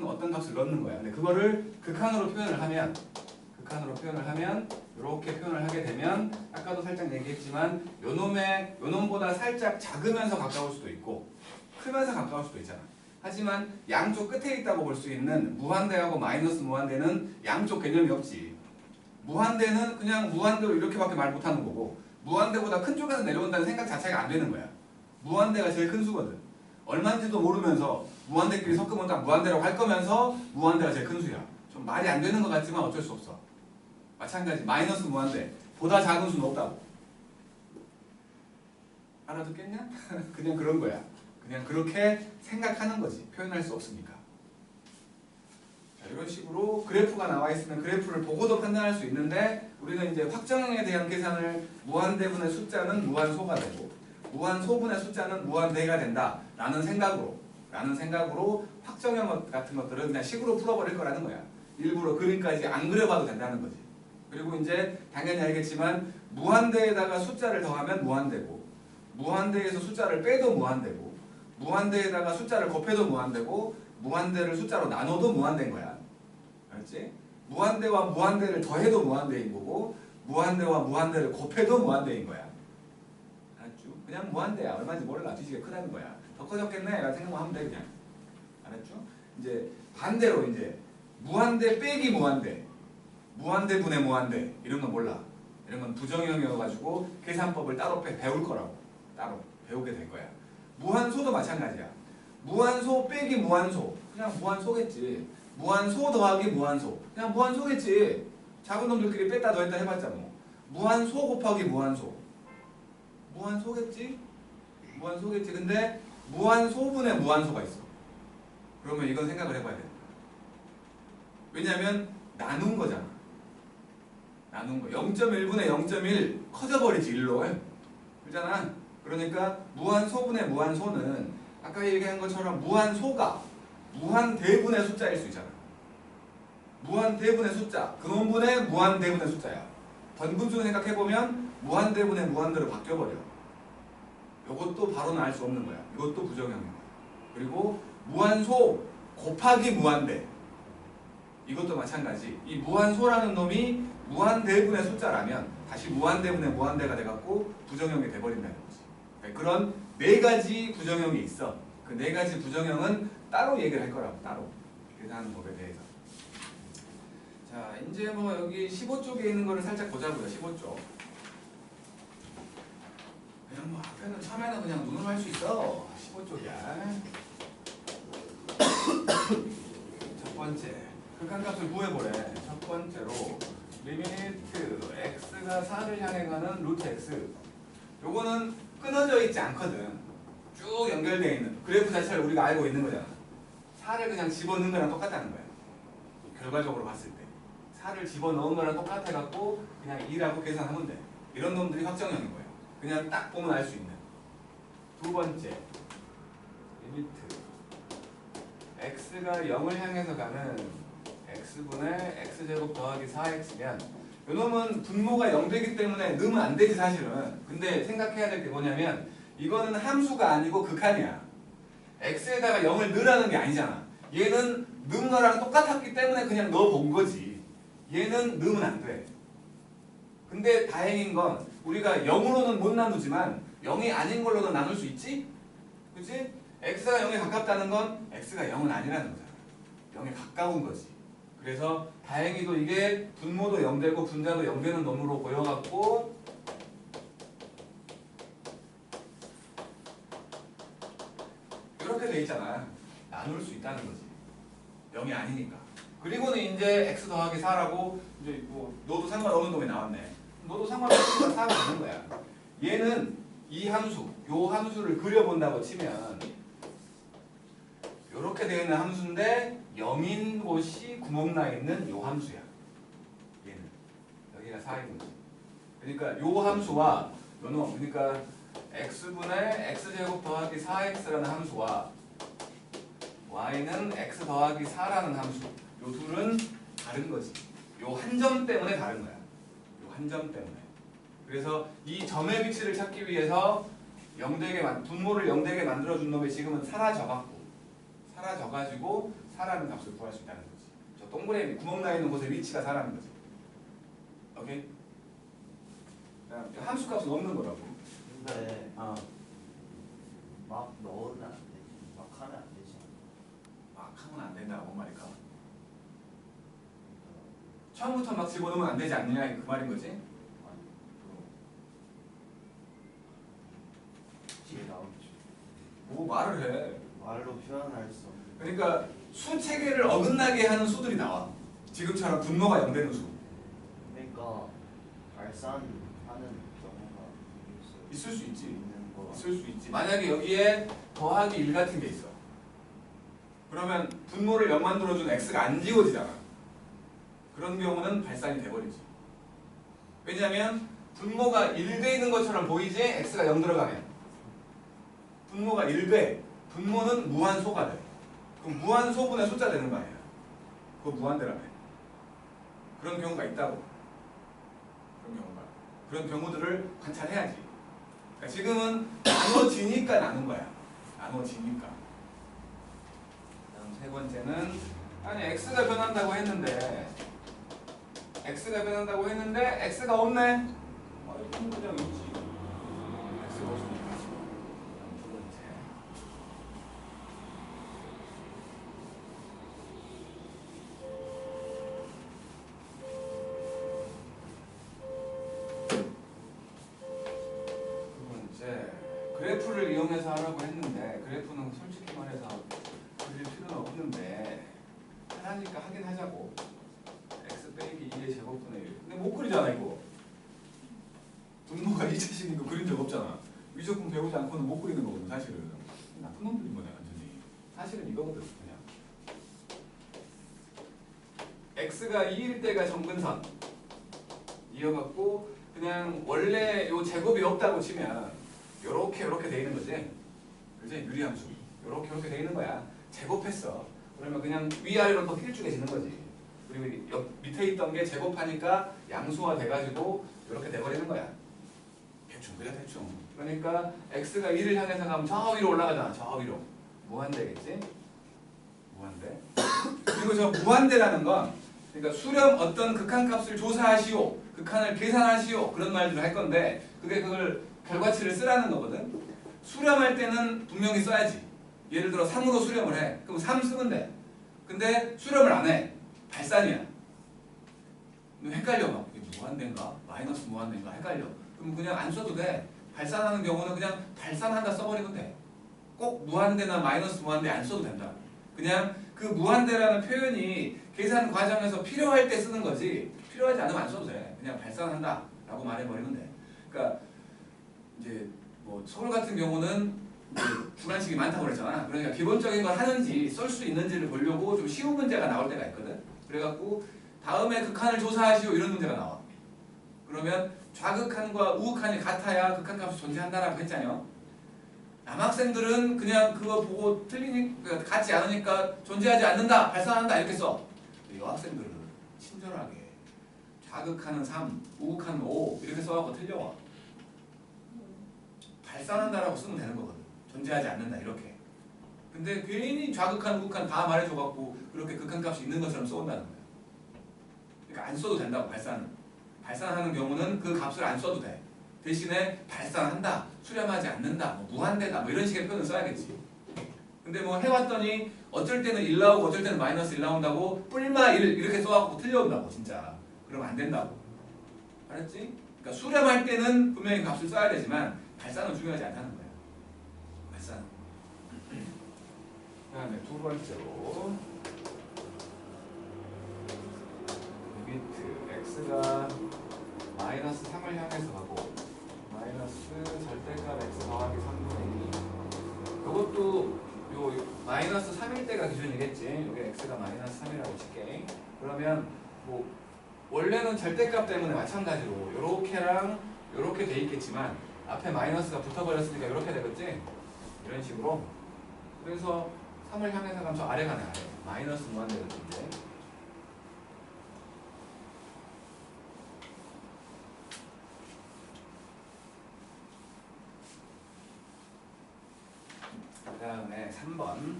어떤 값을 넣는 거야. 근데 그거를 극한으로 표현을 하면 이렇게 표현을 하게 되면 아까도 살짝 얘기했지만 요놈보다 살짝 작으면서 가까울 수도 있고 크면서 가까울 수도 있잖아. 하지만 양쪽 끝에 있다고 볼 수 있는 무한대하고 마이너스 무한대는 양쪽 개념이 없지. 무한대는 그냥 무한대로 이렇게밖에 말 못하는 거고 무한대보다 큰 쪽에서 내려온다는 생각 자체가 안 되는 거야. 무한대가 제일 큰 수거든. 얼마인지도 모르면서 무한대끼리 섞으면 다 무한대라고 할 거면서 무한대가 제일 큰 수야. 좀 말이 안 되는 것 같지만 어쩔 수 없어. 마찬가지 마이너스 무한대 보다 작은 수는 없다고. 알아듣겠냐? 그냥 그런 거야. 그냥 그렇게 생각하는 거지. 표현할 수 없으니까. 자, 자, 이런 식으로 그래프가 나와 있으면 그래프를 보고도 판단할 수 있는데 우리는 이제 확정형에 대한 계산을 무한대분의 숫자는 무한소가 되고 무한소분의 숫자는 무한대가 된다 라는 생각으로 확정형 같은 것들은 그냥 식으로 풀어버릴 거라는 거야. 일부러 그림까지 안 그려봐도 된다는 거지. 그리고 이제 당연히 알겠지만 무한대에다가 숫자를 더하면 무한대고 무한대에서 숫자를 빼도 무한대고 무한대에다가 숫자를 곱해도 무한대고 무한대를 숫자로 나눠도 무한대인 거야. 알았지? 무한대와 무한대를 더해도 무한대인 거고 무한대와 무한대를 곱해도 무한대인 거야. 알았죠? 그냥 무한대야. 얼마인지 몰라. 뒤지게 크다는 거야. 더 커졌겠네? 라는 생각만 하면 돼 그냥. 알았죠? 이제 반대로 이제 무한대 빼기 무한대 무한대분의 무한대 이런 건 몰라. 이런 건 부정형이어가지고 계산법을 따로 배울 거라고. 따로 배우게 될 거야. 무한소도 마찬가지야. 무한소 빼기 무한소 그냥 무한소겠지. 무한소 더하기 무한소 그냥 무한소겠지. 작은 놈들끼리 뺐다 더했다 해봤자 뭐. 무한소 곱하기 무한소 무한소겠지. 무한소겠지. 근데 무한소분의 무한소가 있어. 그러면 이건 생각을 해봐야 돼. 왜냐면 나눈 거잖아. 나눈 거. 0.1분의 0.1 커져버리지 1로. 그렇잖아. 그러니까 무한소분의 무한소는 아까 얘기한 것처럼 무한소가 무한대분의 숫자일 수 있잖아. 무한대분의 숫자. 근원분의 무한대분의 숫자야. 번분수 생각해보면 무한대분의 무한대로 바뀌어버려. 이것도 바로는 알 수 없는 거야. 이것도 부정형인 거야. 그리고 무한소 곱하기 무한대. 이것도 마찬가지. 이 무한소라는 놈이 무한대분의 숫자라면 다시 무한대분의 무한대가 돼갖고 부정형이 돼버린다는 거지. 그런 네 가지 부정형이 있어. 그 네 가지 부정형은 따로 얘기를 할 거라고. 따로 계산하는 법에 대해서. 자, 이제 뭐 여기 15쪽에 있는 거를 살짝 보자고요. 15쪽. 그냥 뭐 앞에는 처음에는 그냥 눈으로 할 수 있어. 15쪽이야. 첫 번째. 극한값을 구해보래. 첫 번째로 리미트 x가 4를 향해 가는 루트 x. 요거는 끊어져 있지 않거든. 쭉 연결되어 있는 그래프 자체를 우리가 알고 있는 거잖아. 4를 그냥 집어넣은 거랑 똑같다는 거야. 결과적으로 봤을 때 4를 집어넣은 거랑 똑같아갖고 그냥 2라고 계산하면 돼. 이런 놈들이 확정형인 거야. 그냥 딱 보면 알 수 있는. 두 번째 리미트 x가 0을 향해서 가는 x분의 x제곱 더하기 4x면 요놈은 분모가 0 되기 때문에 넣으면 안 되지 사실은. 근데 생각해야 될 게 뭐냐면 이거는 함수가 아니고 극한이야. x에다가 0을 넣으라는 게 아니잖아. 얘는 넣은 거랑 똑같았기 때문에 그냥 넣어본 거지. 얘는 넣으면 안 돼. 근데 다행인 건 우리가 0으로는 못 나누지만 0이 아닌 걸로는 나눌 수 있지? 그치? x가 0에 가깝다는 건 x가 0은 아니라는 거잖아. 0에 가까운 거지. 그래서 다행히도 이게 분모도 0되고 분자도 0되는 놈으로 보여갖고 이렇게 돼 있잖아. 나눌 수 있다는 거지. 0이 아니니까. 그리고는 이제 x 더하기 4라고 이제 뭐 너도 상관없는 놈이 나왔네. 너도 상관없으니까 4가 되는 거야. 얘는 이 함수, 요 함수를 그려본다고 치면 이렇게 되어 있는 함수인데 0인 곳이 구멍 나 있는 요 함수야. 얘는 여기가 4인 거지. 그러니까 요 함수와 요놈 그러니까 x분의 x제곱 더하기 4x라는 함수와 y는 x 더하기 4라는 함수. 요 둘은 다른 거지. 요 한 점 때문에 다른 거야. 요 한 점 때문에. 그래서 이 점의 위치를 찾기 위해서 분모를 0되게 만들어준 놈이 지금은 사라져가지고 4라는 값을 구할 수 있다는 거지. 저 동그라미 구멍 나 있는 곳의 위치가 4라는 거지. 오케이? 함수 값은 없는 거라고. 근데 막 넣으면 안 되지. 막 하면 안 되지. 막 하면 안 된다고 뭔 말일까? 처음부터 막 집어넣으면 안 되지 않느냐 그 말인 거지? 뒤에 나오죠. 뭐 말을 해. 말로 표현할 수 없는. 그러니까 수 체계를 어긋나게 하는 수들이 나와. 지금처럼 분모가 0 되는 수. 그러니까 발산하는 경우가 있을 수 있지. 있는 거. 있을 수 있지. 만약에 여기에 더하기 1 같은 게 있어. 그러면 분모를 0 만들어준 x가 안 지워지잖아. 그런 경우는 발산이 돼버리지. 왜냐하면 분모가 1돼 있는 것처럼 보이지? x가 0 들어가면. 분모가 1돼. 분모는 무한소가 돼. 그럼 무한소분의 숫자 되는 거 아니야. 그거 무한대라며. 그런 경우가 있다고. 그런 경우들을 관찰해야지. 그러니까 지금은 나눠지니까 나눈 거야. 나눠지니까. 다음 세 번째는 아니 x가 변한다고 했는데 x가 없네. 이건 그냥 있지. x가 없으니까. 다음 두 번째. 그래프를 이용해서 하라고 했는데 그래프는 솔직히 말해서 그릴 필요는 없는데 하니까 하긴 하자고. x 빼기 2의 제곱분의 1. 근데 못 그리잖아 이거. 분모가 2차식인 거 그린 적 없잖아. 위적분 배우지 않고는 못 그리는 거거든 사실은. 나쁜 놈들인 거네 완전히. 사실은 이거거든 그냥. x가 2일 때가 정근선 이어갖고 그냥 원래 요 제곱이 없다고 치면 요렇게 돼 있는 거지. 그지? 유리함수. 요렇게 돼 있는 거야. 제곱했어. 그러면 그냥 위아래로 더 길쭉해지는 거지. 그리고 옆 밑에 있던 게 제곱하니까 양수화 돼가지고 이렇게 돼버리는 거야. 대충 그래 대충. 그러니까 x가 1을 향해서 가면 저 위로 올라가잖아. 저 위로. 무한대겠지? 무한대. 그리고 저 무한대라는 건 그러니까 수렴 어떤 극한값을 조사하시오. 극한을 계산하시오. 그런 말들을 할 건데 그걸 결과치를 쓰라는 거거든. 수렴할 때는 분명히 써야지. 예를 들어 3으로 수렴을 해. 그럼 3 쓰면 돼. 근데 수렴을 안 해. 발산이야. 헷갈려 막. 이게 무한대인가? 마이너스 무한대인가? 헷갈려. 그럼 그냥 안 써도 돼. 발산하는 경우는 그냥 발산한다 써버리면 돼. 꼭 무한대나 마이너스 무한대 안 써도 된다. 그냥 그 무한대라는 표현이 계산 과정에서 필요할 때 쓰는 거지 필요하지 않으면 안 써도 돼. 그냥 발산한다 라고 말해버리면 돼. 그러니까 이제 뭐 서울 같은 경우는 주관식이 많다고 그랬잖아. 그러니까 기본적인 걸 하는지 쓸 수 있는지를 보려고 좀 쉬운 문제가 나올 때가 있거든. 그래갖고 다음에 극한을 조사하시오 이런 문제가 나와. 그러면 좌극한과 우극한이 같아야 극한값이 존재한다라고 했잖아요. 남학생들은 그냥 그거 보고 틀리니까 같지 않으니까 존재하지 않는다, 발산한다 이렇게 써. 여학생들은 친절하게 좌극한은 3, 우극한은 5 이렇게 써갖고 틀려. 발산한다라고 쓰면 되는 거거든. 존재하지 않는다 이렇게. 근데 괜히 좌극한, 우극한 다 말해줘갖고 그렇게 극한값이 있는 것처럼 써온다는 거야. 그러니까 안 써도 된다고 발산은. 발산하는 경우는 그 값을 안 써도 돼. 대신에 발산한다, 수렴하지 않는다, 뭐 무한대다 뭐 이런 식의 표현을 써야겠지. 근데 뭐 해왔더니 어쩔 때는 1 나오고 어쩔 때는 마이너스 1 나온다고 뿔마 1 이렇게 써갖고 틀려온다고 진짜. 그러면 안 된다고. 알았지? 그러니까 수렴할 때는 분명히 값을 써야 되지만 발산은 중요하지 않다는 거야. 발산. 그 다음에 두 번째로 리미트 x가 마이너스 3을 향해서 가고 마이너스 절대값 x 더하기 3분의 2 그것도 요 마이너스 3일 때가 기준이겠지. 여기 x가 마이너스 3이라고 칠게. 그러면 뭐 원래는 절대값 때문에 마찬가지로 요렇게랑 요렇게 돼 있겠지만 앞에 마이너스가 붙어버렸으니까 요렇게 되겠지? 이런 식으로. 그래서 3을 향해서 가면 저 아래 가네. 아래. 마이너스 무한대거든요. 그 다음에 3번.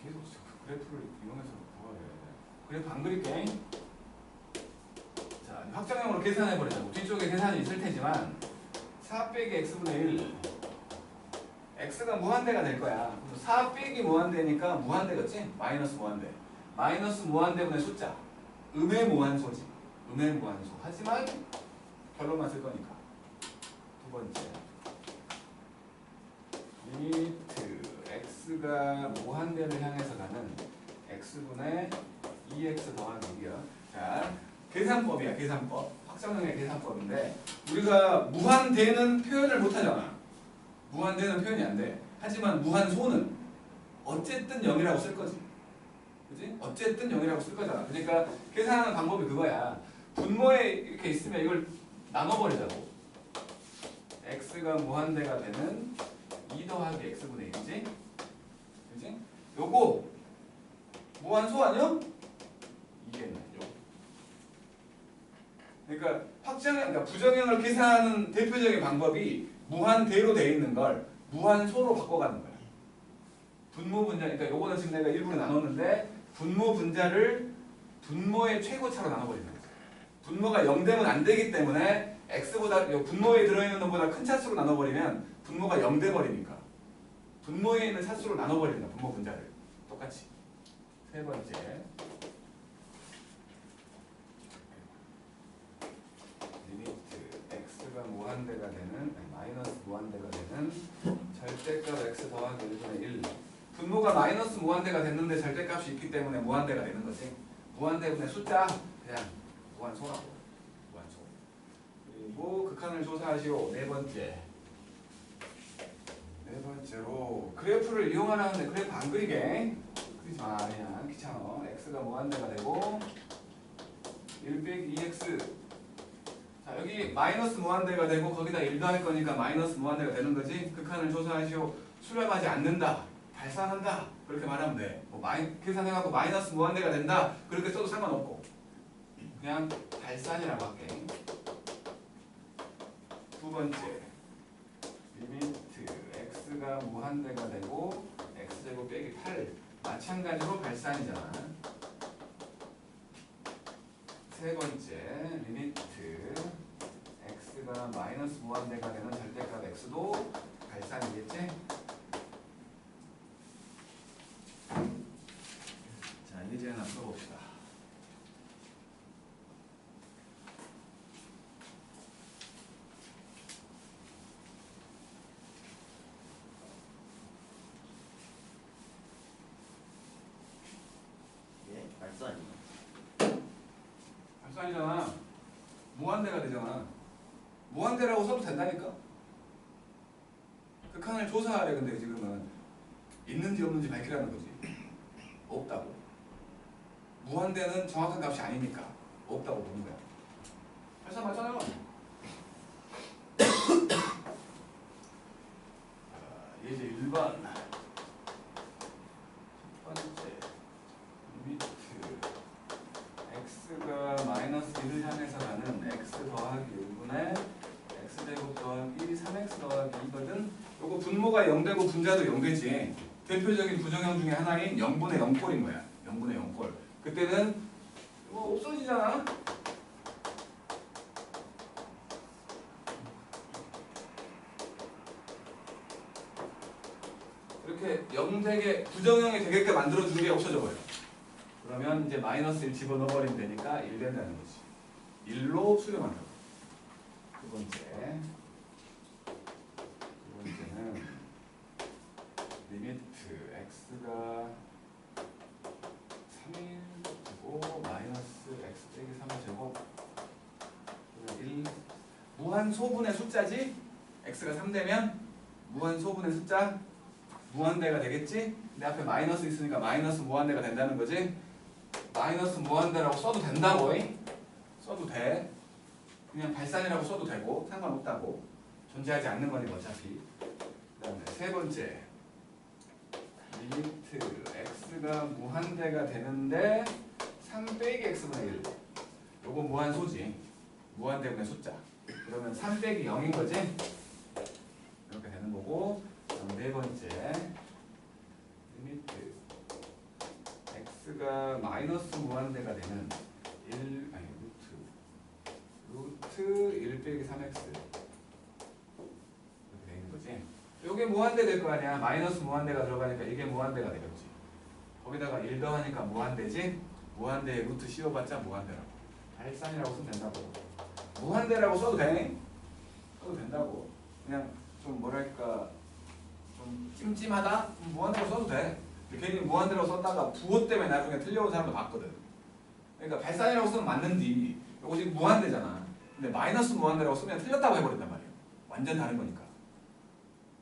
계속 그래프를 이용해서 뭐가 돼야 돼? 그래프 안 그릴게. 자, 확정형으로 계산해버리자고. 뒤쪽에 계산이 있을 테지만 4 빼기 x분의 1 x가 무한대가 될 거야. 4 빼기 무한대니까 무한대겠지? 마이너스 무한대. 마이너스 무한대분의 숫자. 음의 무한소지. 음의 무한소. 하지만 결론만 쓸 거니까. 두 번째. 리미트 x가 무한대를 향해서 가는 x분의 2x 더하기 6이야. 자, 계산법이야. 계산법. 확정형의 계산법인데 우리가 무한대는 표현을 못하잖아. 무한대는 표현이 안 돼. 하지만 무한소는 어쨌든 0이라고 쓸 거지. 그지? 어쨌든 0이라고 쓸 거잖아. 그러니까 계산하는 방법이 그거야. 분모에 이렇게 있으면 이걸 나눠버리자고. x가 무한대가 되는 2 더하기 x분의 1이지? 그지? 요거 무한소 아니야? 이겠네. 요거. 그러니까 그러니까 부정형을 계산하는 대표적인 방법이 무한대로 돼 있는 걸 무한소로 바꿔가는 거야. 분모 분자, 그러니까 요거는 지금 내가 일부러 나눴는데 분모 분자를 분모의 최고차로 나눠버리는 거죠. 분모가 0 되면 안 되기 때문에 x보다 분모에 들어있는 놈보다 큰 차수로 나눠버리면 분모가 0 돼버리니까 분모에 있는 차수로 나눠버리는 거야. 분모 분자를 똑같이. 세 번째 리미트 x가 무한대가 되는 마이너스 무한대가 되는 절대값 x 더하기 1분의 1. 분모가 마이너스 무한대가 됐는데 절대값이 있기 때문에 무한대가 되는 거지. 무한대분의 숫자 그냥 무한소라고. 무한소. 그리고 극한을 조사하시오. 네 번째로 그래프를 이용하라는데 그래프 안 그리게. 그리지 마. 그냥 귀찮아. x가 무한대가 되고 1 빼기 2x. 자 여기 마이너스 무한대가 되고 거기다 1 더할 거니까 마이너스 무한대가 되는 거지. 극한을 조사하시오. 수렴하지 않는다. 발산한다. 그렇게 말하면 돼. 뭐 계산해갖고 마이너스 무한대가 된다. 그렇게 써도 상관없고 그냥 발산이라고 할게. 두 번째 리미트 x가 무한대가 되고 x제곱 빼기 8 마찬가지로 발산이잖아. 세 번째 리미트 x가 마이너스 무한대가 되는 절대값 x도 발산이겠지? 자 이제 하나 풀어봅시다. 예? 발산이. 발산이잖아. 무한대가 되잖아. 무한대라고 써도 된다니까. 극한을 조사하래. 근데 지금은 있는지 없는지 밝히라는 거지. 없다고. 무한대는 정확한 값이 아니니까 없다고 보는 거야. 발산 맞잖아요. 예제 1번 첫 번째 리미트 x가 마이너스 1을 향해서 가는 x 더하기 1분의 x제곱 더하기 3x 더하기 2거든. 요거 분모가 0 되고 분자도 0 되지. 대표적인 부정형 중에 하나인 0분의 0꼴인 거야. 0분의 0꼴. 그때는 뭐 없어지잖아. 이렇게 0 되게 부정형이 되게끔 만들어주는 게 없어져 버려. 그러면 이제 마이너스 1 집어넣어 버리면 되니까 1 된다는 거지. 1로 수렴한다고. 두 번째는 리미트 x가 3이고 마이너스 x 빼기 3의 제곱 1 무한소분의 숫자지. x가 3 되면 무한소분의 숫자 무한대가 되겠지. 근데 앞에 마이너스 있으니까 마이너스 무한대가 된다는 거지. 마이너스 무한대라고 써도 된다고. 써도 돼. 그냥 발산이라고 써도 되고 상관없다고. 존재하지 않는 거니까 어차피. 그 다음에 세 번째 리미트 x가 무한대가 되는데 3 빼기 x분의 1. 요거 무한소지. 무한대분의 숫자. 그러면 3 빼기 0인 거지. 이렇게 되는 거고. 그럼 네 번째 리미트 x가 마이너스 무한대가 되는 1 아니 루트 1 빼기 3x 이렇게 되는 거지. 요게 무한대 될 거 아니야. 마이너스 무한대가 들어가니까 이게 무한대가 되겠지. 거기다가 1 더하니까 무한대지. 무한대에 루트 씌워봤자 무한대라고. 발산이라고 쓰면 된다고. 무한대라고 써도 돼. 써도 된다고. 그냥 좀 뭐랄까 좀 찜찜하다? 무한대로 써도 돼. 괜히 무한대로 썼다가 부호 때문에 나중에 틀려온 사람도 봤거든. 그러니까 발산이라고 쓰면 맞는디 이거 지금 무한대잖아. 근데 마이너스 무한대라고 쓰면 틀렸다고 해버린단 말이야. 완전 다른 거니까.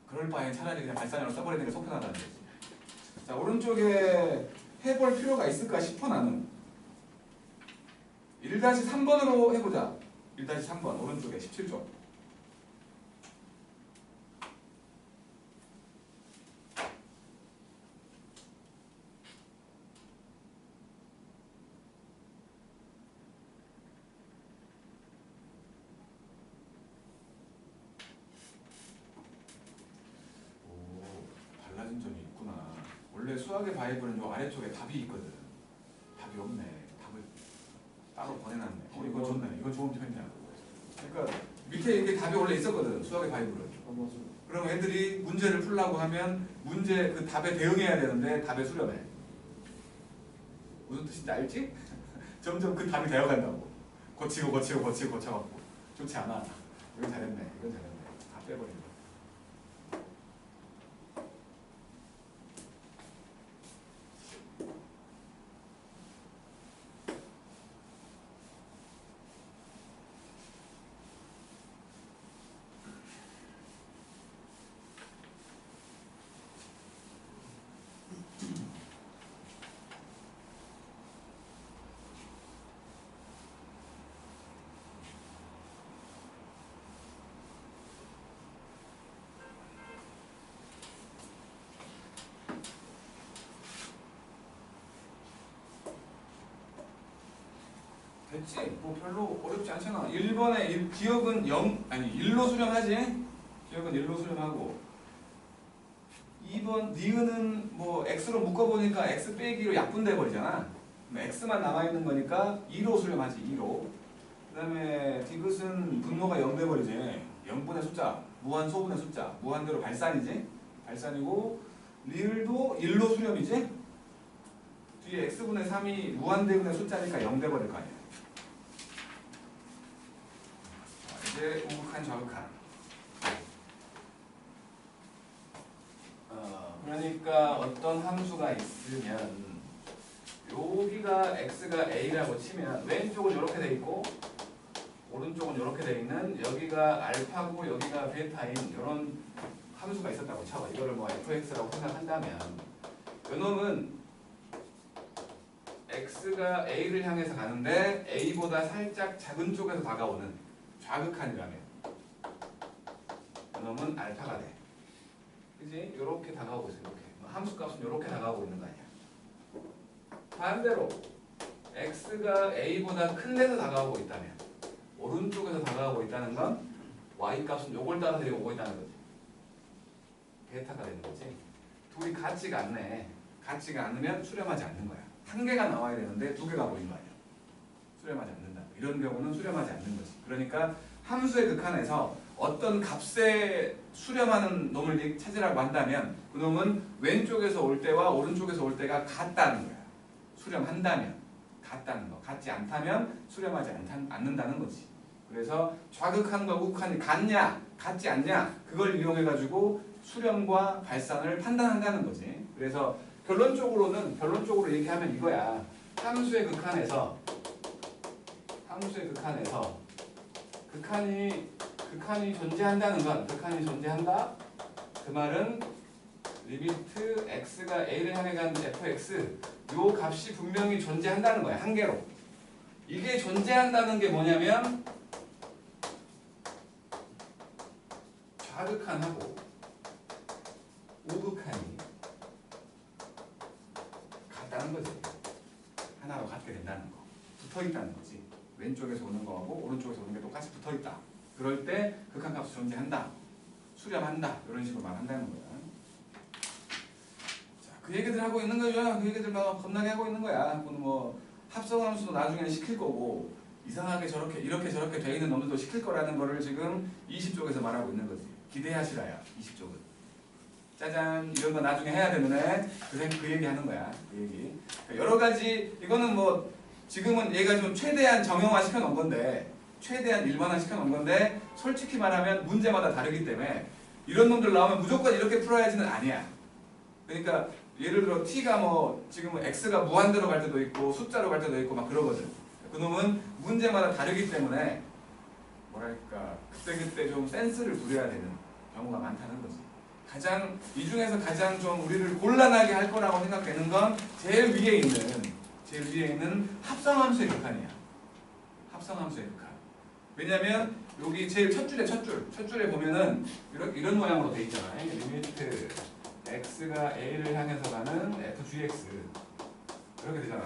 그럴 바에 차라리 그냥 발산이라고 써버리는 게 속편하다는 거지. 자 자, 오른쪽에 해볼 필요가 있을까 싶어 나는. 1-3번으로 해보자. 1-3번 오른쪽에 17쪽. 달라진 점이 있구나. 원래 수학의 바이블은 요 아래쪽에 답이 있거든. 답이 없네. 답을 따로 보내놨네. 이건 좋네. 이건 좋은 편이야. 그러니까 밑에 이렇게 답이 원래 있었거든. 수학의 바이블은. 맞아. 그럼 애들이 문제를 풀라고 하면 문제 그 답에 대응해야 되는데 답에 수렴해. 무슨 뜻인지 알지? 점점 그 답이 되어간다고. 고쳐갖고 좋지 않아. 이건 잘했네. 이건 잘했네. 다 빼버린다. 됐지? 뭐 별로 어렵지 않잖아. 1번에 기억은 1로 수렴하지? 기억은 1로 수렴하고 2번 니은은 뭐 x로 묶어보니까 x 빼기로 약분돼 버리잖아. x만 남아있는 거니까 2로 수렴하지. 2로. 그 다음에 디귿은 분모가 0 돼버리지. 0분의 숫자, 무한 소분의 숫자, 무한대로 발산이지? 발산이고 리을도 1로 수렴이지? 뒤에 x분의 3이 무한대분의 숫자니까 0 돼버릴 거 아니야. 이제 우극한 좌극한. 그러니까 어떤 함수가 있으면 여기가 x가 a라고 치면 왼쪽은 이렇게 돼 있고 오른쪽은 이렇게 돼 있는 여기가 알파고 여기가 베타인 이런 함수가 있었다고 쳐. 이거를 뭐 fx라고 생각한다면 요놈은 x가 a를 향해서 가는데 a보다 살짝 작은 쪽에서 다가오는 좌극한이라면 이놈은 알파가 돼. 그지? 요렇게 다가오고 있어. 이렇게 함수값은 요렇게 다가오고 있는 거 아니야. 반대로 x가 a보다 큰 데서 다가오고 있다면 오른쪽에서 다가오고 있다는 건 y값은 요걸 따라 데리고 오고 있다는 거지. 베타가 되는 거지. 둘이 같지가 않네. 같지가 않으면 수렴하지 않는 거야. 한 개가 나와야 되는데 두 개가 보이는 거 아니야. 수렴하지 않는다. 이런 경우는 수렴하지 않는 거지. 그러니까 함수의 극한에서 어떤 값에 수렴하는 놈을 찾으라고 한다면 그 놈은 왼쪽에서 올 때와 오른쪽에서 올 때가 같다는 거야. 수렴한다면 같다는 거. 같지 않다면 수렴하지 않는다는 거지. 그래서 좌극한과 우극한이 같냐 같지 않냐 그걸 이용해가지고 수렴과 발산을 판단한다는 거지. 그래서 결론적으로 얘기하면 이거야. 함수의 극한에서 극한이 존재한다는 건 극한이 존재한다. 그 말은 리미트 x가 a를 향해 가는 fx 요 값이 분명히 존재한다는 거야. 한 개로. 이게 존재한다는 게 뭐냐면 좌극한하고 우극한이 같다는 거지. 하나로 같게 된다는 거. 붙어 있다는 거지. 왼쪽에서 오는 거하고 오른쪽에서 오는 게 똑같이 붙어 있다. 그럴 때 극한값이 존재한다. 수렴한다. 이런 식으로 말한다는 거야. 자, 그 얘기들 하고 있는 거죠. 그 얘기들 막 겁나게 하고 있는 거야. 뭐 합성함수도 나중에는 시킬 거고 이상하게 이렇게 저렇게 돼 있는 놈들도 시킬 거라는 거를 지금 20쪽에서 말하고 있는 거지. 기대하시라야 20쪽은. 짜잔 이런 거 나중에 해야 되는데 그 얘기 하는 거야. 그 얘기. 그러니까 여러 가지 이거는 뭐 지금은 얘가 좀 최대한 정형화 시켜놓은 건데 최대한 일반화 시켜놓은 건데 솔직히 말하면 문제마다 다르기 때문에 이런 놈들 나오면 무조건 이렇게 풀어야지는 아니야. 그러니까 예를 들어 t가 뭐 지금은 x가 무한대로 갈 때도 있고 숫자로 갈 때도 있고 막 그러거든. 그놈은 문제마다 다르기 때문에 뭐랄까 그때그때 좀 센스를 부려야 되는 경우가 많다는 거지. 가장 이 중에서 가장 좀 우리를 곤란하게 할 거라고 생각되는 건 제일 위에 있는 합성함수의 극한이야. 합성함수의 극한. 왜냐면 여기 제일 첫 줄에 보면은 이런 모양으로 돼 있잖아요. 리미트 x가 a를 향해서 가는 f(gx) 이렇게 되잖아.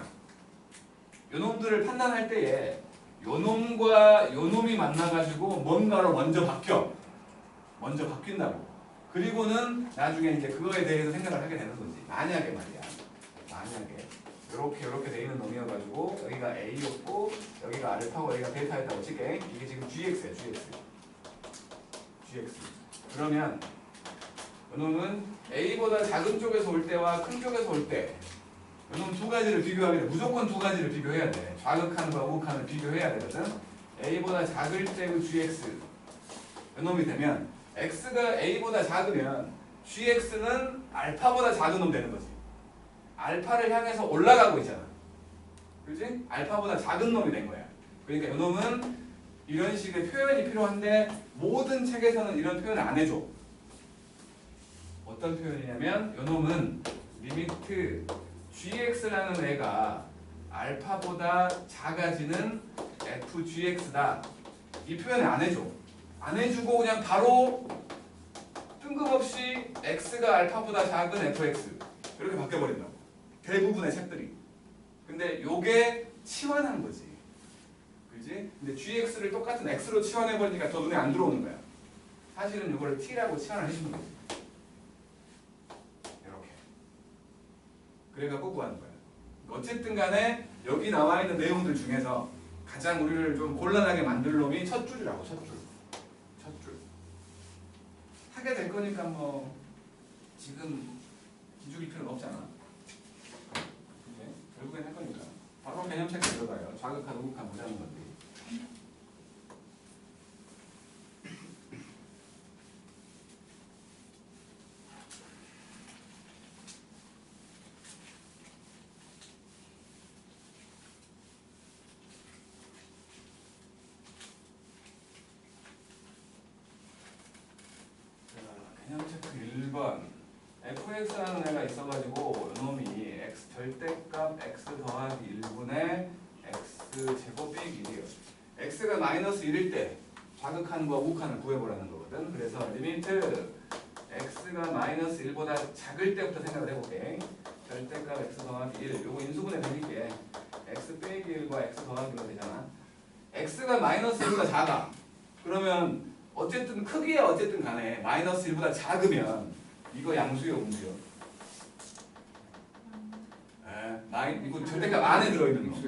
요놈들을 판단할 때에 요놈과 요놈이 만나가지고 뭔가로 먼저 바뀐다고. 그리고는 나중에 이제 그거에 대해서 생각을 하게 되는 거지. 만약에 말이야. 만약에 이렇게 돼 있는 놈이어가지고 여기가 a였고 여기가 알파고 여기가 베타였다고 칠게. 이게 지금 gx야, gx. 그러면 요놈은 a보다 작은 쪽에서 올 때와 큰 쪽에서 올 때 요놈 두 가지를 비교하게 돼. 무조건 두 가지를 비교해야 돼. 좌극한과 우극한을 비교해야 되거든. a보다 작을 때의 gx 요놈이 되면 x가 a보다 작으면 gx는 알파보다 작은 놈 되는 거지. 알파를 향해서 올라가고 있잖아. 그렇지? 알파보다 작은 놈이 된 거야. 그러니까 이 놈은 이런 식의 표현이 필요한데 모든 책에서는 이런 표현을 안 해줘. 어떤 표현이냐면 이 놈은 리미트 gx라는 애가 알파보다 작아지는 fgx다. 이 표현을 안 해줘. 안 해주고 그냥 바로 뜬금없이 x가 알파보다 작은 fx 이렇게 바뀌어버린다고. 대부분의 책들이. 근데 요게 치환한 거지. 그지? 근데 gx를 똑같은 x로 치환해버리니까 더 눈에 안 들어오는 거야. 사실은 이거를 t라고 치환을 해주는 거지. 이렇게. 그래갖고 구하는 거야. 어쨌든 간에 여기 나와 있는 내용들 중에서 가장 우리를 좀 곤란하게 만들 놈이 첫 줄이라고. 첫 줄. 하게 될 거니까 뭐 지금 기죽일 필요는 없잖아. 그게 결국엔 할 거니까. 바로 개념책 들어가요. 좌극한, 우극한 보자는 건데. 개념체크 1번 fx라는 애가 있어가지고 이놈이 x 절대값 x 더하기 1분의 x 제곱 빼기 1이에요. x가 마이너스 1일 때 좌극한과 우극한을 구해보라는 거거든. 그래서 리미트 x가 마이너스 1보다 작을 때부터 생각을 해볼게. 절대값 x 더하기 1 요거 인수분해 드릴게. x 빼기 1과 x 더하기 1가 되잖아. x가 마이너스 1보다 작아. 그러면 어쨌든 크기야 어쨌든 간에 마이너스 1보다 작으면 이거 양수요 음수요? 이거 절대값 안에 들어있는 거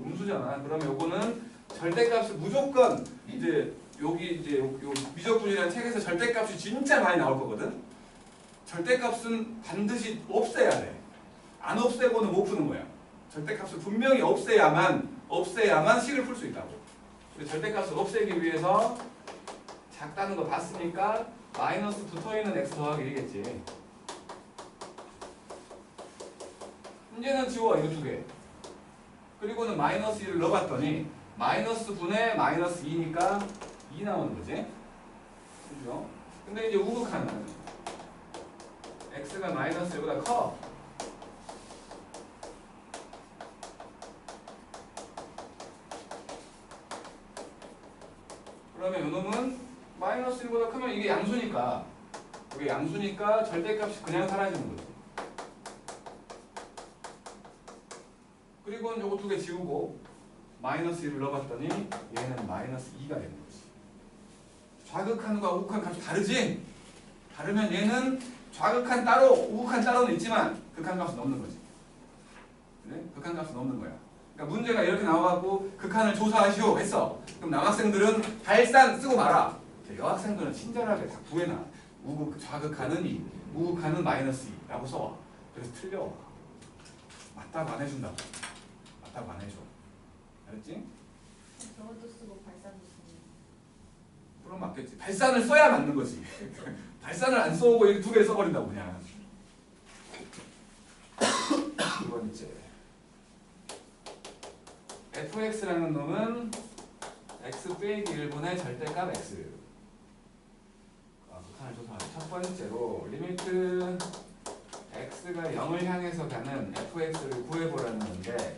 음수잖아. 그러면 요거는 절대값을 무조건 이제 여기 이제 요 미적분이라는 책에서 절대값이 진짜 많이 나올 거거든. 절대값은 반드시 없애야 돼. 안 없애고는 못 푸는 거야. 절대값을 분명히 없애야만 식을 풀 수 있다고. 절대값을 없애기 위해서 작다는 거 봤으니까 마이너스 붙어있는 x 더하기 1이겠지. 문제는 지워 이거 두 개. 그리고는 마이너스 1을 넣어봤더니 마이너스 분의 마이너스 2니까 2 나오는 거지. 그죠? 근데 이제 우극하는 x가 마이너스 1보다 커. 그러면 요놈은 마이너스 1보다 크면 이게 양수니까 절대값이 그냥 사라지는 거지. 그리고 요거 두 개 지우고 마이너스 1을 넣어봤더니 얘는 마이너스 2가 되는 거지. 좌극한과 우극한 값이 다르지? 다르면 얘는 좌극한 따로 우극한 따로는 있지만 극한값은 없는 거지. 그래? 극한값은 없는 거야. 그러니까 문제가 이렇게 나와갖고 극한을 조사하시오 했어. 그럼 남학생들은 발산 쓰고 말아. 여학생들은 친절하게 다 구해놔. 좌극한은 2, 우극한은 마이너스 2 라고 써와. 그래서 틀려. 맞다고 안 해준다고. 맞다고 안 해줘. 알았지? 저것도 쓰고 발산도 쓰고. 그럼 맞겠지. 발산을 써야 맞는 거지. 발산을 안 써오고 이렇게 두 개를 써버린다고 그냥. 두 번째. fx라는 놈은 x 빼기 1분의 절대값 x. 극한을 조사하자. 첫 번째로 리미트 x가 0을 향해서 가는 fx를 구해보라는 건데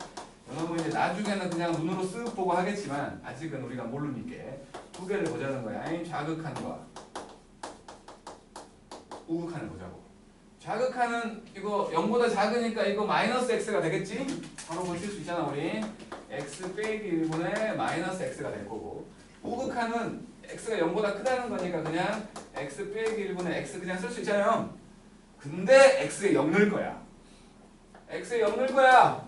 여러분 이제 나중에는 그냥 눈으로 쓱 보고 하겠지만 아직은 우리가 모르니까 두 개를 보자는 거야. 좌극한과 우극한을 보자고. 좌극한은 이거 0보다 작으니까 이거 마이너스 x가 되겠지? 바로 고칠 수 있잖아 우리. x 빼기 1분의 마이너스 x가 될 거고 우극한은 x가 0보다 크다는 거니까 그냥 x 빼기 1분의 x 그냥 쓸 수 있잖아요. 근데 x에 0 넣을 거야. x에 0 넣을 거야.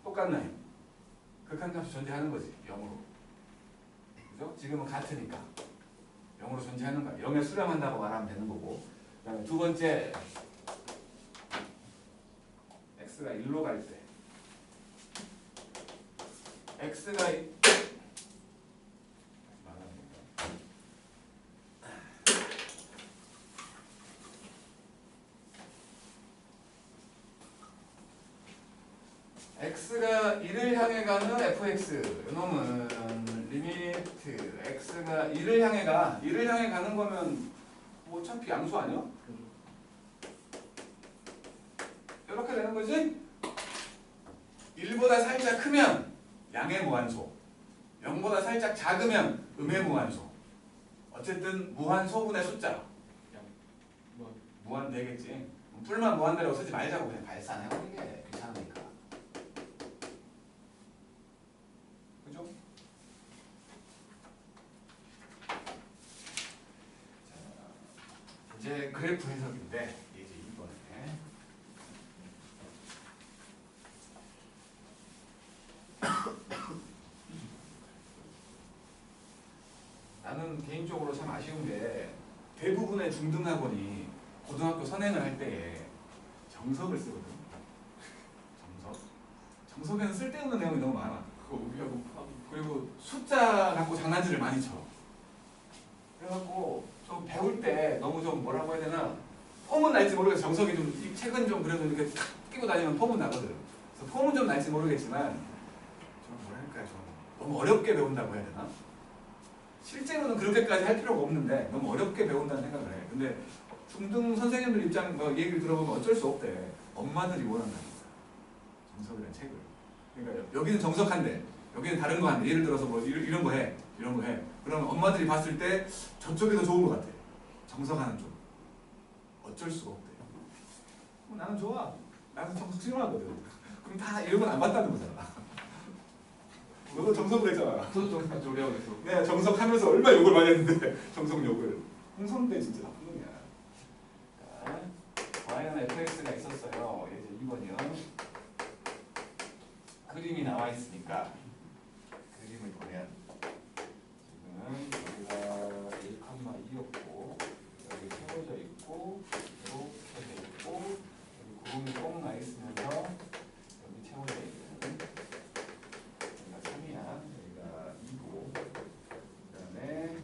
똑같나요? 극한값이 존재하는 거지. 0으로. 그죠? 지금은 같으니까 0으로 존재하는 거야. 0에 수렴한다고 말하면 되는 거고. 그 다음에 두 번째 x가 1로 갈 때 x가 x가 1을 향해 가는 fx 이놈은 리미트 x가 1을 향해 가 1을 향해 가는 거면 뭐 어차피 양수 아니야? 이렇게 되는 거지? 1보다 살짝 크면 양의 무한소 0보다 살짝 작으면 음의 무한소 어쨌든 무한소분의 숫자 무한 되겠지 뿔만 무한대라고 쓰지 말자고 그냥 발산해버린 게 귀찮으니까 그죠? 자, 이제 그래프 해석인데 이제 이번에 나는 개인적으로 참 아쉬운 게 대부분의 중등학원이 고등학교 선행을 할 때에 정석을 쓰거든. 정석에는 쓸데없는 내용이 너무 많아. 그거 우리하고 그리고 숫자 갖고 장난질을 많이 쳐. 그래갖고 좀 배울 때 너무 좀 뭐라고 해야 되나 폼은 날지 모르겠어. 정석이 좀 이 책은 좀 그래도 이렇게 탁 끼고 다니면 폼은 나거든. 그래서 폼은 좀 날지 모르겠지만 좀 뭐랄까 좀 너무 어렵게 배운다고 해야 되나? 실제로는 그렇게까지 할 필요가 없는데 너무 어렵게 배운다는 생각을 해. 근데 중등 선생님들 입장 얘기를 들어보면 어쩔 수 없대. 엄마들이 원한다니까. 정석이라는 책을. 그러니까 여기는 정석한데 여기는 다른 거 한대. 예를 들어서 뭐 이런 거 해. 이런 거 해. 그러면 엄마들이 봤을 때 저쪽이 더 좋은 것 같아. 정석하는 쪽. 어쩔 수가 없대. 나는 좋아. 나는 정석 싫어하거든. 그럼 다 이런 건 안 봤다는 거잖아. 너도 정석을 했잖아. 저도 좀 같이 우리하고 있어. 내가 정석하면서 얼마나 욕을 많이 했는데 정석 욕을. 홍성대 진짜 나쁜 놈이야. 자, y는 fx가 있었어요. 이제 2번이요. 그림이 나와 있으니까 그림을 보면 지금 여기가 1,2였고 여기 세워져 있고 이렇게 돼 있고 여기 구름이 꼭 나 있으면서 여기 채워져 있는 여기가 3이야. 여기가 2고 그다음에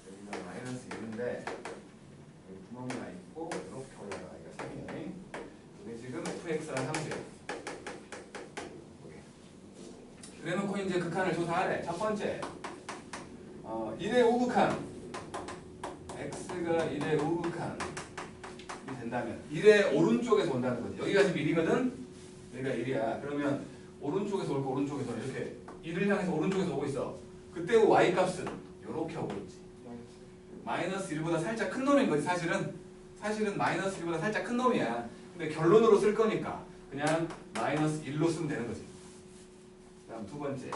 여기가 마이너스 1인데 여기 구멍이 나 있고 이렇게 올라가 여기가 3이야. 이게 지금 fx라는 함수예요. 그래놓고 이제 극한을 조사하래. 첫 번째 1의 우극한 x가 1의 우극한이 된다면 1의 오른쪽에서 온다는 거지. 여기가 지금 1이거든? 여기가 1이야. 그러면 오른쪽에서 올 거 오른쪽에서 이렇게 1을 향해서 오른쪽에서 오고 있어. 그때 y값은 이렇게 오고 있지. 마이너스 1보다 살짝 큰 놈인 거지. 사실은 마이너스 1보다 살짝 큰 놈이야. 근데 결론으로 쓸 거니까 그냥 마이너스 1로 쓰면 되는 거지. 다음 두 번째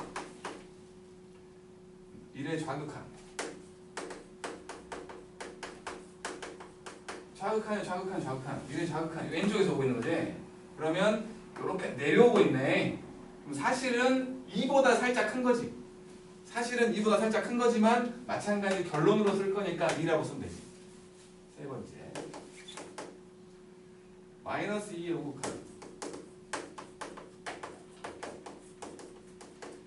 1의 좌극한 좌극한 1의 좌극한 왼쪽에서 오고 있는 거지. 그러면 이렇게 내려오고 있네. 그럼 사실은 2보다 살짝 큰 거지. 사실은 2보다 살짝 큰 거지만 마찬가지 결론으로 쓸 거니까 2라고 쓰면 되지. 세 번째 마이너스 2의 우극한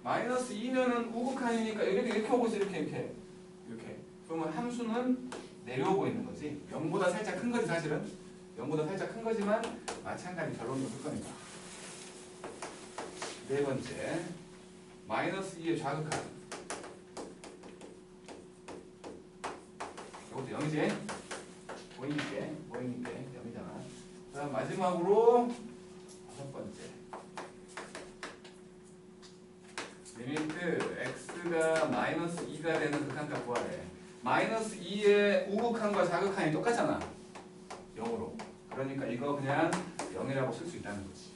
마이너스 2면은 우극한이니까 이렇게 오고 있어. 이렇게 그러면 함수는 내려오고 있는 거지. 0보다 살짝 큰 거지. 사실은 0보다 살짝 큰 거지만 마찬가지 결론으로 쓸 거니까. 네 번째 마이너스 2의 좌극한 이것도 0이지? 보이니까 0이잖아. 자, 마지막으로 5번째. 리미트 x가 마이너스 2가 되는 극한값 구하래. 마이너스 2의 우극한과 좌극한이 똑같잖아. 0으로. 그러니까 이거 그냥 0이라고 쓸 수 있다는 거지.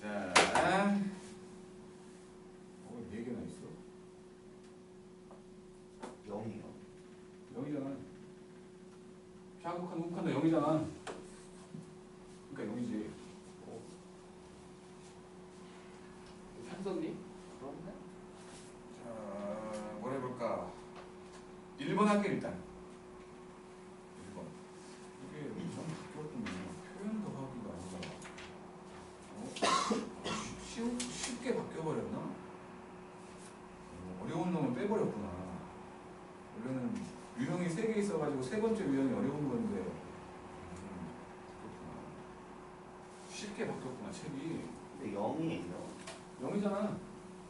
자, 4개나 있어. 0이요. 0이잖아. 좌극한, 우극한도 0이잖아. 그러니까 0이지. 편선님? 그런데? 자, 뭘 해볼까? 1번 할게 일단. 1번. 이게 좀 바뀌었군요. 표현 더하기가 아니라 쉽게 바뀌어버렸나? 어려운 놈을 빼버렸구나. 원래는 유형이 3개 있어가지고 세 번째 유형이 어려운 건데 그렇구나. 쉽게 바뀌었구나 책이. 근데 0이에요. 0이잖아.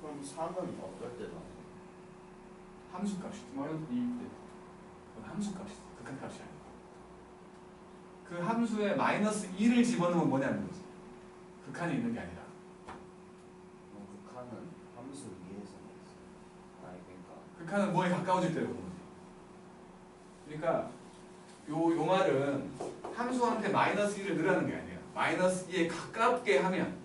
그럼 3은 어떨 때 나와요? 함수값이. 마이너스 2일 때. 그건 함수값이. 극한값이 아니야. 그 함수에 마이너스 2를 집어넣으면 뭐냐는 거지. 극한이 있는 게 아니라. 극한은 함수 위에서 나왔어요. 아니 그러니까 극한은 뭐에 가까워질 때를 보는 거지. 그러니까 요 말은 함수한테 마이너스 2를 넣으라는 게 아니야. 마이너스 2에 가깝게 하면.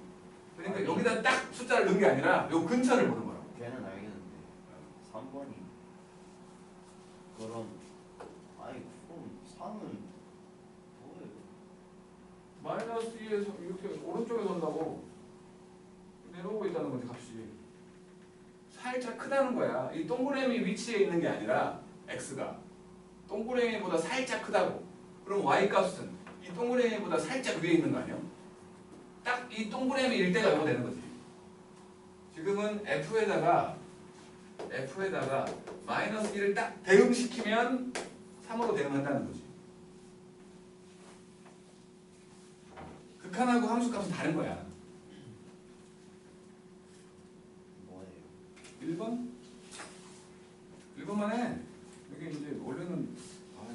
그러니까 아니. 여기다 딱 숫자를 넣은 게 아니라 요 근처를 보는 거라고. 걔는 알겠는데 3번이 그럼 아니 그럼 3은 뭐예요? 마이너스 2에서 이렇게 오른쪽에 선다고 내려오고 있다는 거지 값이. 살짝 크다는 거야. 이 동그라미 위치에 있는 게 아니라 x가 동그라미보다 살짝 크다고. 그럼 y 값은 이 동그라미보다 살짝 위에 있는 거 아니야? 딱 이 동그라미일 때가 이거 되는 거지. 지금은 f에다가 마이너스 1을 딱 대응시키면 3으로 대응한다는 거지. 극한하고 함수값은 다른 거야. 뭐예요? 1번? 1번만 해. 여기 이제 원래는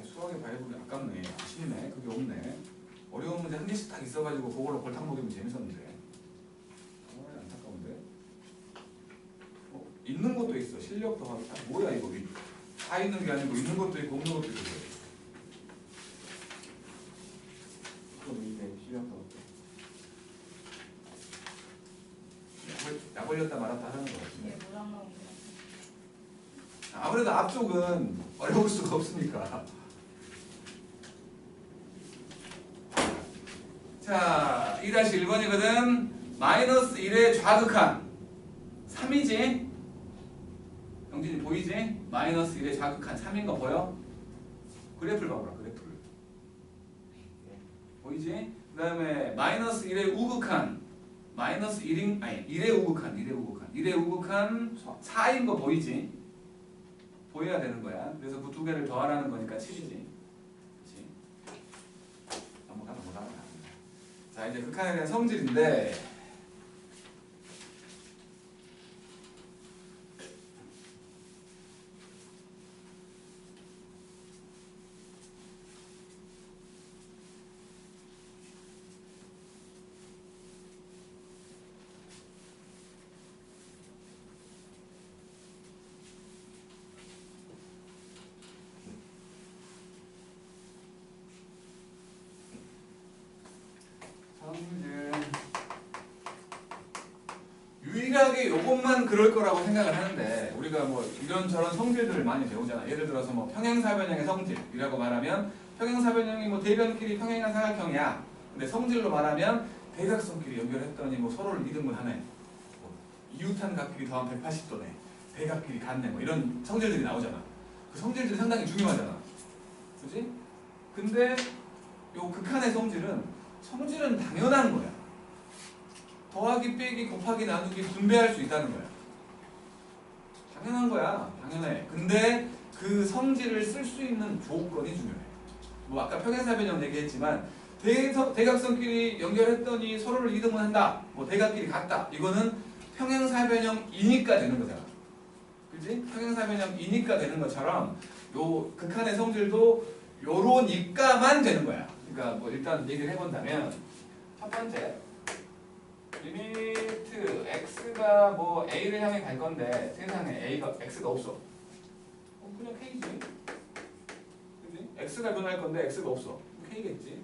수학의 바이블이 아깝네. 아쉽네. 그게 없네. 어려운 문제 한 개씩 딱 있어가지고 그걸로 골탕 먹이면 재밌었는데. 정말 안타까운데. 있는 것도 있어. 실력 더하기. 뭐야 이거. 다 있는 게 아니고 있는 것도 있고 없는 것도 있고. 그럼 이게 실력도 약 올렸다 말았다 하는 거 같은데. 이게 뭐랑 나온 거야? 아무래도 앞쪽은 어려울 수가 없으니까. 자, 2-1번이거든. 마이너스 1의 좌극한 3이지? 영진이 보이지? 마이너스 1의 좌극한 3인 거 보여? 그래프를 봐보라, 그래프를. 보이지? 그 다음에 마이너스 1의 우극한 마이너스 1인, 아니 1의 우극한 1의 우극한 4인 거 보이지? 보여야 되는 거야. 그래서 그 두 개를 더하라는 거니까 7이지. 그렇지? 넘어가. 자, 이제 극한에 대한 성질인데 성질 유일하게 요것만 그럴 거라고 생각을 하는데 우리가 뭐 이런저런 성질들을 많이 배우잖아. 예를 들어서 뭐 평행사변형의 성질이라고 말하면 평행사변형이 뭐 대변끼리 평행한 사각형이야. 근데 성질로 말하면 대각선끼리 연결했더니 뭐 서로를 이등분하네. 뭐 이웃한 각끼리 더하면 180도네. 대각끼리 같네. 뭐 이런 성질들이 나오잖아. 그 성질들이 상당히 중요하잖아. 그지? 근데 요 극한의 성질은 당연한 거야. 더하기, 빼기, 곱하기, 나누기, 분배할 수 있다는 거야. 당연한 거야. 당연해. 근데 그 성질을 쓸 수 있는 조건이 중요해. 뭐 아까 평행사변형 얘기했지만 대각선끼리 연결했더니 서로를 이등분한다. 뭐 대각끼리 같다. 이거는 평행사변형이니까 되는 거잖아. 그지? 평행사변형 이니까 되는 것처럼 요 극한의 성질도 요러니까만 되는 거야. 그러니까 뭐 일단 얘기를 해본다면 첫 번째 리미트 x가 뭐 a를 향해 갈 건데 세상에 x가 없어. 그냥 k지. 그지? x가 변할 건데 x가 없어. k겠지.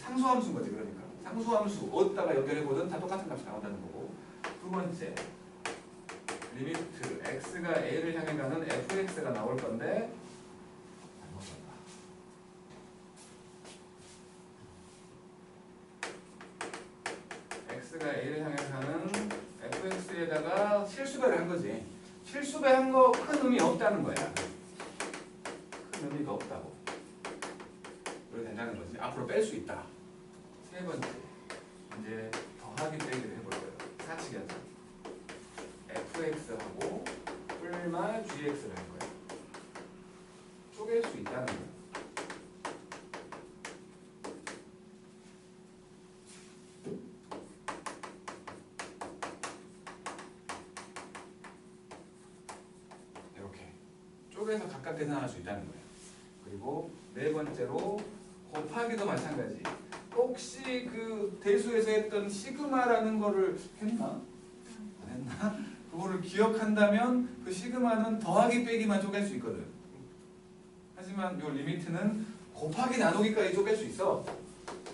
상수함수인 거지 그러니까. 상수함수 어디다가 연결해보든 다 똑같은 값이 나온다는 거고. 두 번째 리미트 x가 a를 향해 가는 fx가 나올 건데 x가 a를 향해 가는 fx에다가 실수배를 한 거지. 실수배 한 거 큰 의미 없다는 거야. 큰 의미가 없다고. 그래도 된다는 거지. 앞으로 뺄 수 있다. 세 번째 이제 더하기 빼기를 해볼 거예요. 사칙 연산. fx하고 뿔마 gx를 할 거예요. 쪼갤 수 있다는 거예요. 쪼개서 각각 계산할 수 있다는 거예요. 그리고 네 번째로 곱하기도 마찬가지. 혹시 그 대수에서 했던 시그마라는 거를 했나? 안 했나? 그거를 기억한다면 그 시그마는 더하기 빼기만 쪼갤 수 있거든. 하지만 요 리미트는 곱하기 나누기까지 쪼갤 수 있어.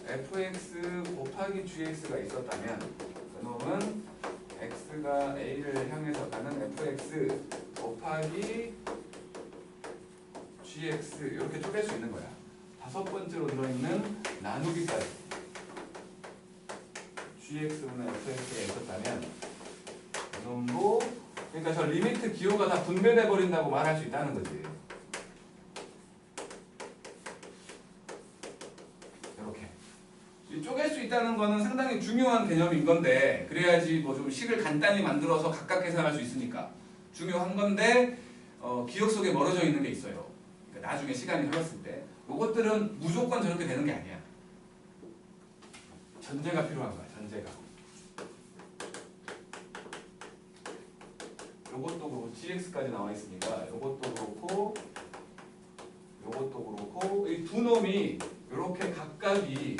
fx 곱하기 gx가 있었다면 그놈은 x가 a를 향해서 가는 fx 곱하기 gx 이렇게 쪼갤 수 있는 거야. 다섯 번째로 들어있는 나누기까지 gx분의 fx가 있었다면 이놈도 그러니까 저 리미트 기호가 다 분배돼 버린다고 말할 수 있다는 거지. 이렇게 이 쪼갤 수 있다는 거는 상당히 중요한 개념인 건데 그래야지 뭐 좀 식을 간단히 만들어서 각각 계산할 수 있으니까 중요한 건데 기억 속에 멀어져 있는 게 있어요. 그러니까 나중에 시간이 흘렀을 때 이것들은 무조건 저렇게 되는 게 아니야. 전제가 필요한 거야. 전제가. 요것도 그렇고 gx까지 나와 있으니까 요것도 그렇고 요것도 그렇고 이 두 놈이 이렇게 각각이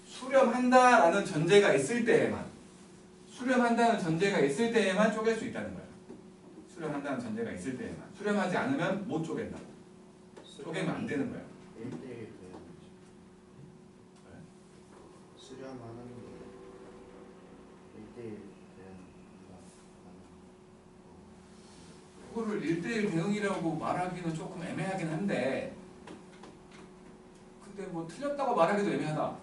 수렴한다라는 전제가 있을 때에만 쪼갤 수 있다는 거야. 수렴한다는 전제가 있을 때에만. 수렴하지 않으면 못 쪼갠다. 쪼개면 안 되는 거야. 1대1 돼요. 수렴하는 게 1대1 그거를 1대1 대응이라고 말하기는 조금 애매하긴 한데 근데 뭐 틀렸다고 말하기도 애매하다.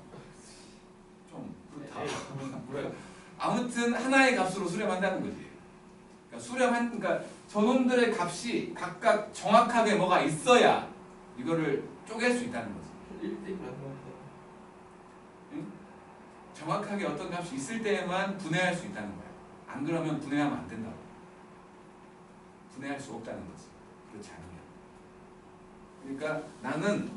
좀 그렇다. 그래. 아무튼 하나의 값으로 수렴한다는 거지. 그러니까 저놈들의 값이 각각 정확하게 뭐가 있어야 이거를 쪼갤 수 있다는 거지. 1대1 안 나온다. 응? 정확하게 어떤 값이 있을 때에만 분해할 수 있다는 거야. 안 그러면 분해하면 안 된다고. 분해할 수 없다는 거지. 그렇지 않으면. 그러니까 나는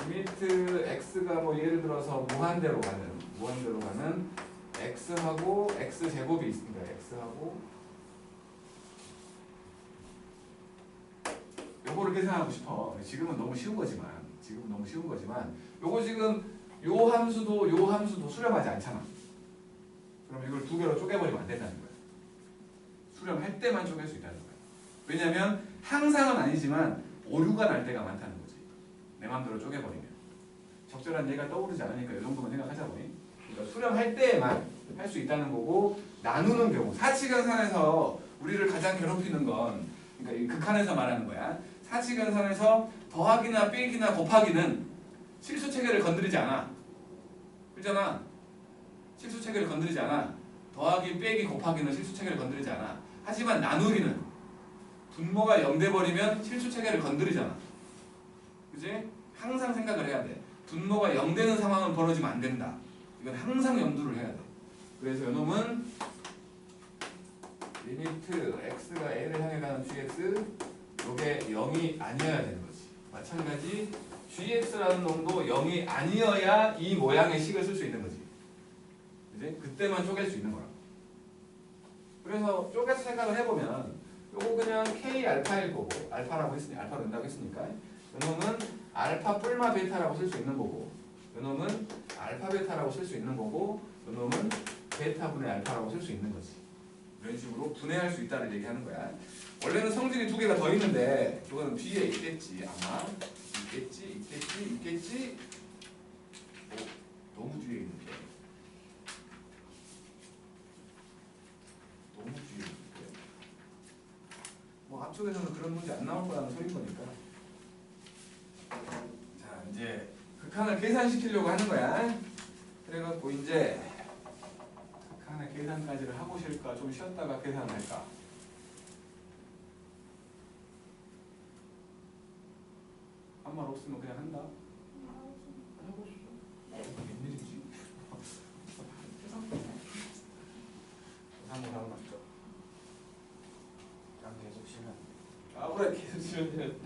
리미트 x가 뭐 예를 들어서 무한대로 가는 x하고 x제곱이 있습니다. x하고 요거를 계산하고 싶어. 지금은 너무 쉬운 거지만 요거 지금 요 함수도 수렴하지 않잖아. 그럼 이걸 두 개로 쪼개버리면 안 된다는 거야. 수렴할 때만 쪼갤 수 있다는 거야. 왜냐면 항상은 아니지만 오류가 날 때가 많다는 거지. 내 마음대로 쪼개버리면. 적절한 예가 떠오르지 않으니까 이 정도만 생각하자 보니. 그러니까 수렴할 때에만 할 수 있다는 거고 나누는 경우 사칙연산에서 우리를 가장 괴롭히는 건 그러니까 이 극한에서 말하는 거야. 사칙연산에서 더하기나 빼기나 곱하기는 실수체계를 건드리지 않아. 그렇잖아. 실수체계를 건드리지 않아. 더하기, 빼기, 곱하기는 실수체계를 건드리지 않아. 하지만 나누기는 분모가 0돼 버리면 실수체계를 건드리잖아. 그지? 항상 생각을 해야 돼. 분모가 0되는 상황은 벌어지면 안 된다. 이건 항상 염두를 해야 돼. 그래서 이놈은 리미트 x가 a를 향해 가는 gx 이게 0이 아니어야 되는 거지. 마찬가지 gx라는 놈도 0이 아니어야 이 모양의 식을 쓸 수 있는 거지. 그지? 그때만 쪼갤 수 있는 거야. 그래서 쪼개서 생각을 해보면 요거 그냥 K 알파일 거고 알파라고 했으니까 알파로 된다고 했으니까 요놈은 알파 뿔마 베타라고 쓸 수 있는 거고 요놈은 알파 베타라고 쓸 수 있는 거고 요놈은 베타 분의 알파라고 쓸 수 있는 거지. 이런 식으로 분해할 수 있다는 얘기하는 거야. 원래는 성질이 두 개가 더 있는데 이거는 뒤에 있겠지. 아마 있겠지. 너무 뒤에 있는데. 뭐 앞쪽에서는 그런 문제 안 나올 거라는 소린 거니까. 자, 이제 극한을 계산시키려고 하는 거야. 그래갖고 이제 극한의 계산까지를 하고 싶을까? 좀 쉬었다가 계산할까? 한 말 없으면 그냥 한다. 해보시죠. 웬일이지? 계산을 하고 맞죠? 난 계속 쉬면 아, 그래 계속 쉬면 돼.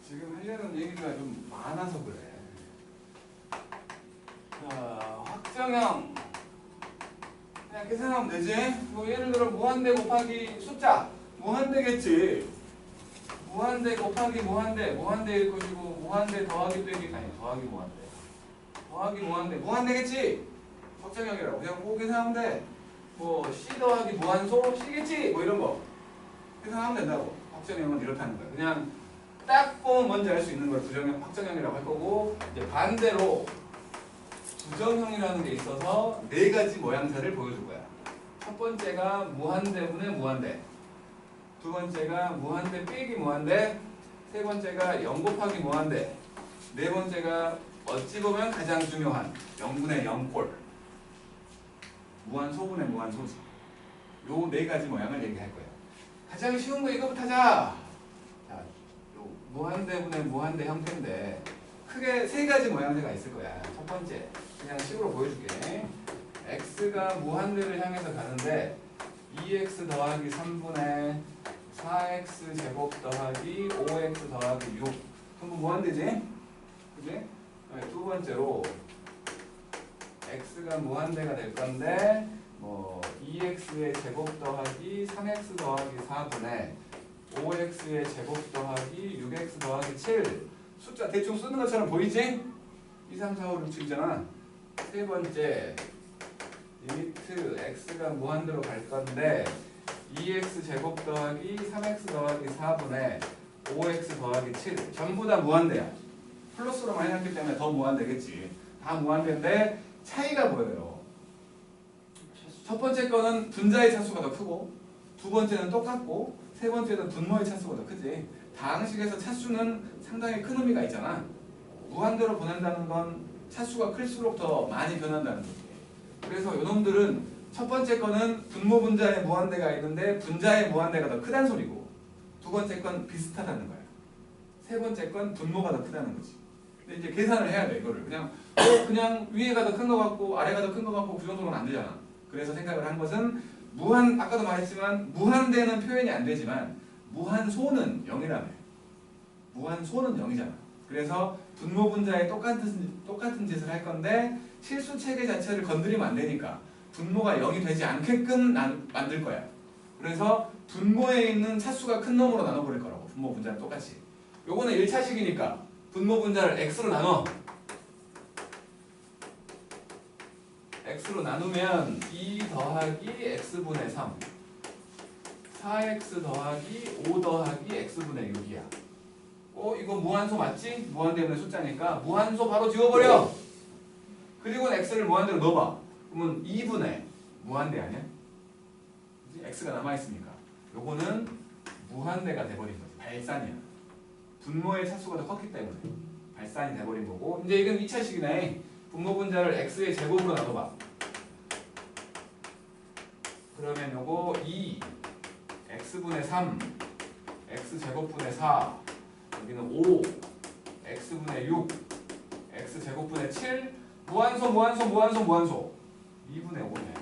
지금 하려는 얘기가 좀 많아서 그래. 자, 확정형. 그냥 계산하면 되지? 뭐 예를 들어 무한대 곱하기 숫자. 무한대겠지. 무한대 곱하기 무한대일 것이고 무한대 더하기 빼기 아니 더하기 무한대. 더하기 무한대겠지? 확정형이라고. 그냥 그거 계산하면 돼. 뭐 C 더하기 무한소 C겠지? 뭐 이런 거. 계산하면 된다고. 확정형은 이렇다는 거야. 그냥 딱 보면 뭔지 알 수 있는 걸 부정형, 확정형이라고 할 거고 이제 반대로 부정형이라는 게 있어서 네 가지 모양새를 보여줄 거야. 첫 번째가 무한대분의 무한대, 두 번째가 무한대 빼기 무한대, 세 번째가 0 곱하기 무한대, 네 번째가 어찌 보면 가장 중요한 0분의 0꼴, 무한소분의 무한소지. 요 네 가지 모양을 얘기할 거야. 가장 쉬운 거 이거부터 하자. 무한대분의 무한대 형태인데 크게 세 가지 모양새가 있을 거야. 첫 번째 그냥 식으로 보여줄게. x가 무한대를 향해서 가는데 2x 더하기 3분의 4x 제곱 더하기 5x 더하기 6 전부 무한대지? 그지? 네, 두 번째로 x가 무한대가 될 건데 뭐 2x의 제곱 더하기 3x 더하기 4분의 5x의 제곱 더하기 6x 더하기 7 숫자 대충 쓰는 것처럼 보이지? 2, 3, 4, 5, 6, 7이잖아. 세 번째 리미트 x가 무한대로 갈 건데 2x 제곱 더하기 3x 더하기 4분의 5x 더하기 7 전부 다 무한대야. 플러스로 많이 났기 때문에 더 무한대겠지. 다 무한대인데 차이가 보여요. 첫 번째 거는 분자의 차수가 더 크고 두 번째는 똑같고 세 번째는 분모의 차수가 더 크지. 다항식에서 차수는 상당히 큰 의미가 있잖아. 무한대로 보낸다는 건 차수가 클수록 더 많이 변한다는 거지. 그래서 이놈들은 첫 번째 거는 분모 분자의 무한대가 있는데 분자의 무한대가 더 크다는 소리고 두 번째 건 비슷하다는 거야. 세 번째 건 분모가 더 크다는 거지. 근데 이제 계산을 해야 돼 이거를. 그냥 위에가 더 큰 거 같고 아래가 더 큰 거 같고 그 정도는 안 되잖아. 그래서 생각을 한 것은 아까도 말했지만 무한대는 표현이 안 되지만 무한소는 0이라며. 무한소는 0이잖아. 그래서 분모 분자에 똑같은 짓을 할 건데 실수 체계 자체를 건드리면 안 되니까 분모가 0이 되지 않게끔 만들 거야. 그래서 분모에 있는 차수가 큰 놈으로 나눠버릴 거라고. 분모 분자는 똑같이. 요거는 1차식이니까 분모 분자를 x로 나눠. x로 나누면 2 더하기 x분의 3 4x 더하기 5 더하기 x분의 6이야. 이거 무한소 맞지? 무한대분의 숫자니까 무한소 바로 지워버려. 그리고 x를 무한대로 넣어봐. 그러면 2분의 무한대 아니야? x가 남아있으니까 요거는 무한대가 돼버린 거지. 발산이야. 분모의 차수가 더 컸기 때문에 발산이 돼버린 거고 이제 이건 2차식이네. 분모 분자를 x의 제곱으로 나눠봐. 그러면 요거 2 x분의 3 x제곱분의 4 여기는 5 x분의 6 x제곱분의 7 무한소 2분의 5네.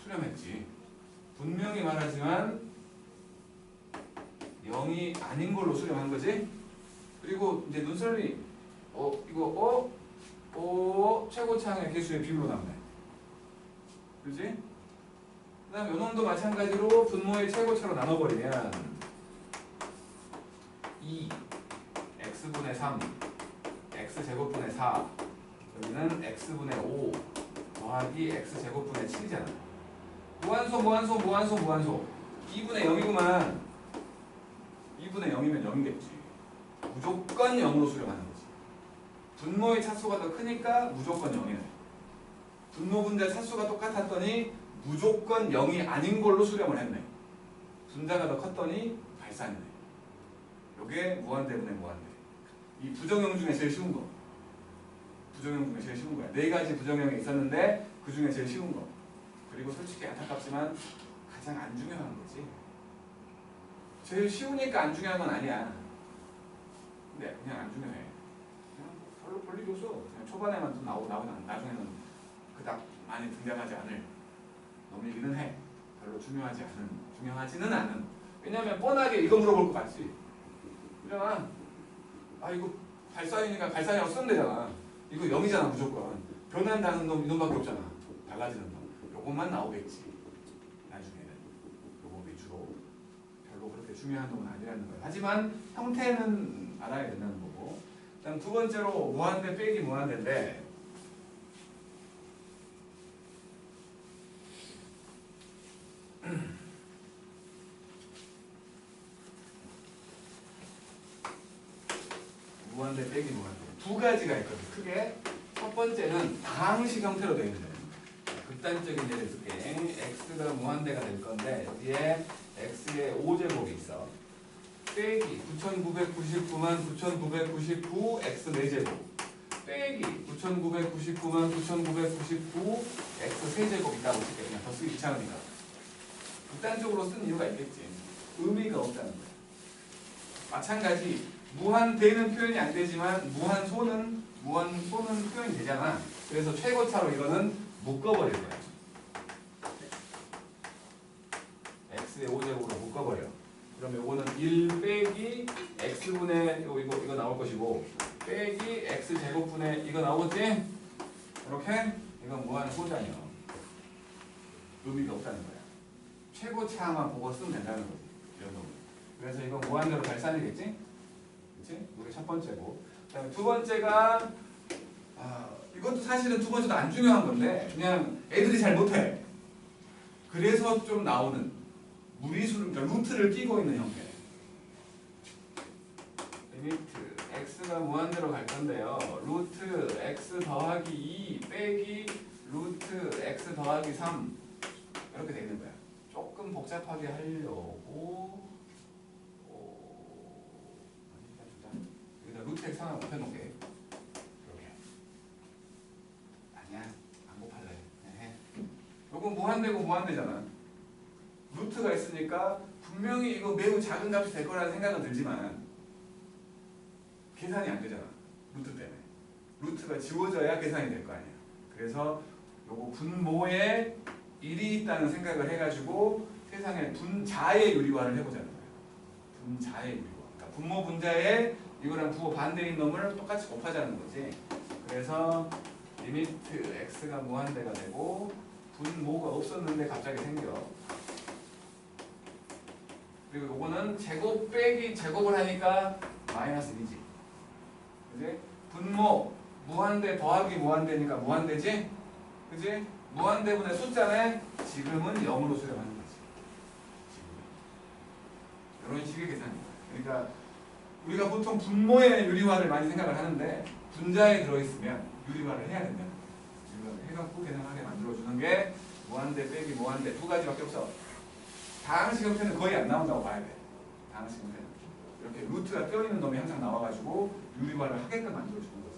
수렴했지. 분명히 말하지만 0이 아닌 걸로 수렴한 거지. 그리고 이제 눈썰미 최고차항의 개수의 비율로 나오네. 그지? 그 다음 요놈도 마찬가지로 분모의 최고차로 나눠버리면 2 x분의 3 x제곱분의 4 여기는 x분의 5 더하기 x제곱분의 7이잖아. 무한소 2분의 0이구만. 2분의 0이면 0이겠지. 무조건 0으로 수렴하는 거지. 분모의 차수가 더 크니까 무조건 0이네. 분모 분자 차수가 똑같았더니 무조건 0이 아닌 걸로 수렴을 했네. 분자가 더 컸더니 발산이네. 요게 무한대분의 무한대. 이 부정형 중에 제일 쉬운 거. 부정형 중에 제일 쉬운 거야. 4가지 부정형이 있었는데 그 중에 제일 쉬운 거. 그리고 솔직히 안타깝지만 가장 안 중요한 거지. 제일 쉬우니까 안 중요한 건 아니야. 근데 그냥 안 중요해. 그냥 별로 볼 일이 없어. 그냥 초반에만 좀 나오고 나중에는 그닥 많이 등장하지 않을 놈이기는 해. 별로 중요하지는 않은. 왜냐면 뻔하게 이거 물어볼 것 같지. 그잖아. 아 이거 발사이니까 발사이라고 쓰면 되잖아. 이거 0이잖아 무조건. 변한다는 놈 이놈밖에 없잖아. 달라지는 놈. 요것만 나오겠지. 나중에는. 요거 위주로. 별로 그렇게 중요한 놈은 아니라는 거야. 하지만 형태는 알아야 된다는 거고. 그다음 두 번째로 무한대 빼기 무한대인데 무한대 빼기 무한대 두 가지가 있거든. 크게 첫 번째는 다항식 형태로 되어 있는 거예요. 극단적인 예를 들게 x가 무한대가 될 건데 여기에 x의 5제곱이 있어. 빼기 9999만 9999 x 4제곱 빼기 9999만 9999 x 3제곱 있다고 칠게. 그냥 더 쓰기 귀찮으니까. 극단적으로 쓴 이유가 있겠지. 의미가 없다는 거야. 마찬가지 무한대는 표현이 안 되지만 무한소는 표현이 되잖아. 그래서 최고차로 이거는 묶어버릴 거야. x의 5제곱으로 묶어버려. 그러면 이거는 1 빼기 x분의 이거 나올 것이고 빼기 x제곱분의 이거 나오겠지? 이렇게 이건 무한소잖아요. 의미가 없다는 거야. 최고차만 보고 쓰면 된다는 거지. 이런 거. 그래서 이건 무한대로 발산이겠지? 그치? 이게 첫 번째고. 그다음에 두 번째가 이것도 사실은 두 번째도 안 중요한 건데 그냥 애들이 잘 못해. 그래서 좀 나오는 무리수를, 그러니까 루트를 끼고 있는 형태. 리미트 x가 무한대로 갈 건데요. 루트 x 더하기 2 빼기 루트 x 더하기 3 이렇게 돼 있는 거야. 조금 복잡하게 하려고 여기다 루트 x 하나 곱해놓을게. 이렇게. 아니야, 안 곱할래. 그냥 해. 요건 무한대고 무한대잖아. 루트가 있으니까 분명히 이거 매우 작은 값이 될 거라는 생각은 들지만 계산이 안 되잖아. 루트 때문에. 루트가 지워져야 계산이 될 거 아니야. 그래서 요거 분모에 1이 있다는 생각을 해가지고 세상에 분자의 유리화를 해보자는 거예요. 분자의 유리화. 그러니까 분모 분자에 이거랑 부호 반대인 놈을 똑같이 곱하자는 거지. 그래서 리미트 x가 무한대가 되고 분모가 없었는데 갑자기 생겨. 그리고 요거는 제곱 빼기 제곱을 하니까 마이너스 2지. 그지? 분모 무한대 더하기 무한대니까 무한대지? 그지? 무한대분의 숫자네. 지금은 0으로 수렴하는 거지. 지금. 이런 식의 계산입니다. 그러니까 우리가 보통 분모의 유리화를 많이 생각을 하는데 분자에 들어있으면 유리화를 해야 된다. 지금 해갖고 계산하게 만들어주는 게 무한대 빼기 무한대 두 가지밖에 없어. 다항식 형태는 거의 안 나온다고 봐야 돼. 다항식 형태는. 이렇게 루트가 껴있는 놈이 항상 나와가지고 유리화를 하게끔 만들어주는 거지.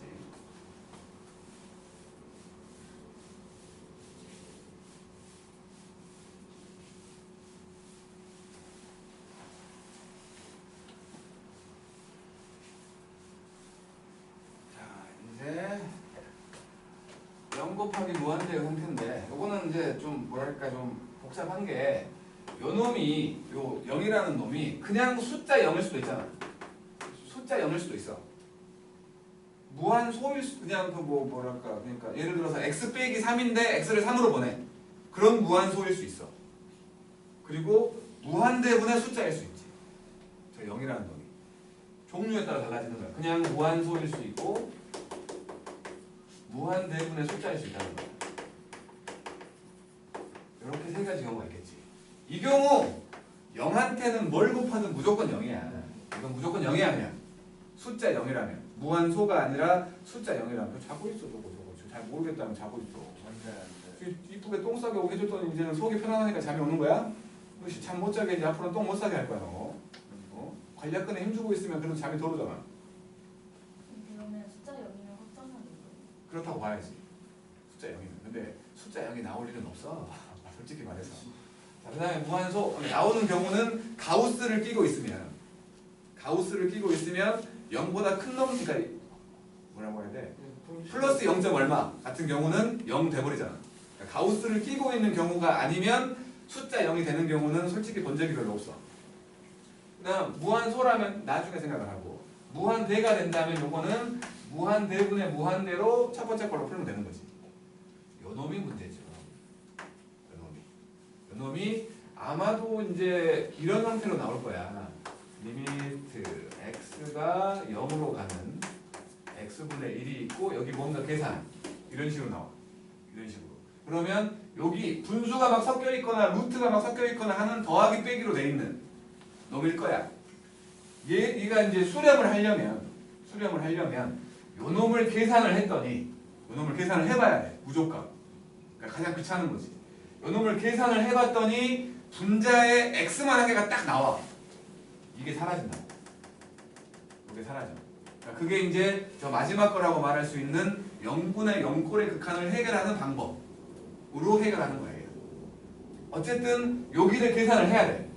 곱하기 무한대의 형태인데 요거는 이제 좀 뭐랄까 좀 복잡한 게 요 놈이 요 0이라는 놈이 그냥 숫자 0일 수도 있잖아. 숫자 0일 수도 있어. 무한 소일 수 그냥 그 뭐랄까 그러니까 예를 들어서 x 빼기 3인데 x를 3으로 보내. 그런 무한 소일 수 있어. 그리고 무한대분의 숫자일 수 있지. 저 0이라는 놈이 종류에 따라 달라지는 거야. 그냥 무한 소일 수 있고 무한대분의 숫자일 수 있다는 거야. 이렇게 세 가지 경우가 있겠지. 이 경우 0한테는 뭘 곱하든 무조건 0이야. 이건 무조건 0이야 그냥. 숫자 0이라면. 무한소가 아니라 숫자 0이라면. 자고 있어 저거. 잘 모르겠다면 자고 있어. 이쁘게 똥 싸게 오게 해줬더니 이제는 속이 편안하니까 잠이 오는 거야? 그렇지. 잠 못 자게 이제 앞으로는 똥 못 싸게 할 거야 너. 관략근에 힘주고 있으면 그래도 잠이 덜 오잖아. 그러면 숫자 0이면 확정하는 거예요? 그렇다고 봐야지. 숫자 0이면. 근데 숫자 0이 나올 일은 없어. 솔직히 말해서. 자, 그 다음에 무한소 나오는 경우는 가우스를 끼고 있으면 0보다 큰 놈, 그러니까 뭐라고 해야 돼? 플러스 0. 얼마 같은 경우는 0 돼버리잖아. 그러니까 가우스를 끼고 있는 경우가 아니면 숫자 0이 되는 경우는 솔직히 본 적이 별로 없어. 그 다음 무한소라면 나중에 생각을 하고 무한대가 된다면 요거는 무한대분의 무한대로 첫 번째 걸로 풀면 되는 거지. 요 놈이 문제죠. 요 놈이 아마도 이제 이런 형태로 나올 거야. 리미트 x가 0으로 가는 x분의 1이 있고 여기 뭔가 계산 이런 식으로 나와. 이런 식으로. 그러면 여기 분수가 막 섞여 있거나 루트가 막 섞여 있거나 하는 더하기 빼기로 돼 있는 놈일 거야. 얘가 이제 수렴을 하려면 요 놈을 계산을 했더니 요 놈을 계산을 해봐야 돼. 무조건. 그러니까 가장 귀찮은 거지. 요 놈을 계산을 해봤더니 분자의 x만 한 개가 딱 나와. 이게 사라진다. 이게 사라져. 그러니까 그게 이제 저 마지막 거라고 말할 수 있는 0분의 0꼴의 극한을 해결하는 방법으로 해결하는 거예요. 어쨌든 여기를 계산을 해야 돼.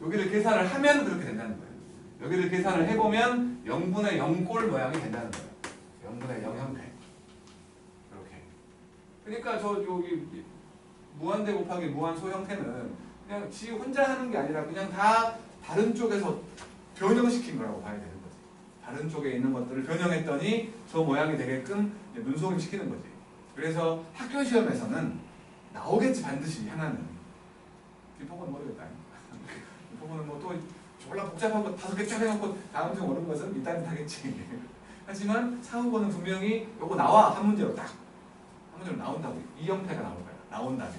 여기를 계산을 하면 그렇게 된다는 거예요. 여기를 계산을 해보면 0분의 0꼴 모양이 된다는 거예요. 0분의 0 형태. 이렇게. 그러니까 저 여기 무한대 곱하기 무한소 형태는 그냥 지 혼자 하는 게 아니라 그냥 다 다른 쪽에서 변형시킨 거라고 봐야 되는 거지. 다른 쪽에 있는 것들을 변형했더니 저 모양이 되게끔 눈속임 시키는 거지. 그래서 학교 시험에서는 나오겠지 반드시 하나는. 뒷부분은 모르겠다. 뒷부분은 뭐 또 졸라 복잡한 거 5개 쫙 해놓고 다음 중 오는 것은 이따하겠지. 하지만 상호고는 분명히 요거 나와 한 문제로 딱. 한 문제로 나온다고. 이 형태가 나올 거야. 나온다면.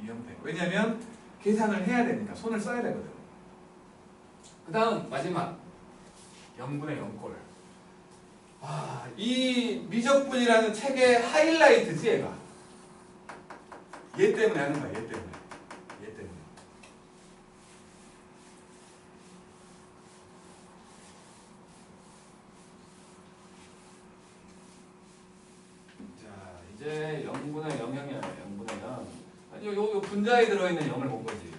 이 형태. 왜냐면 계산을 해야 되니까 손을 써야 되거든. 그 다음 마지막 0분의 0꼴. 이 미적분이라는 책의 하이라이트지 얘가. 얘 때문에 하는 거야. 얘 때문에. 자 이제 0분의 0형이야. 0분의 0. 아니 요 분자에 들어있는 0을 본 거지.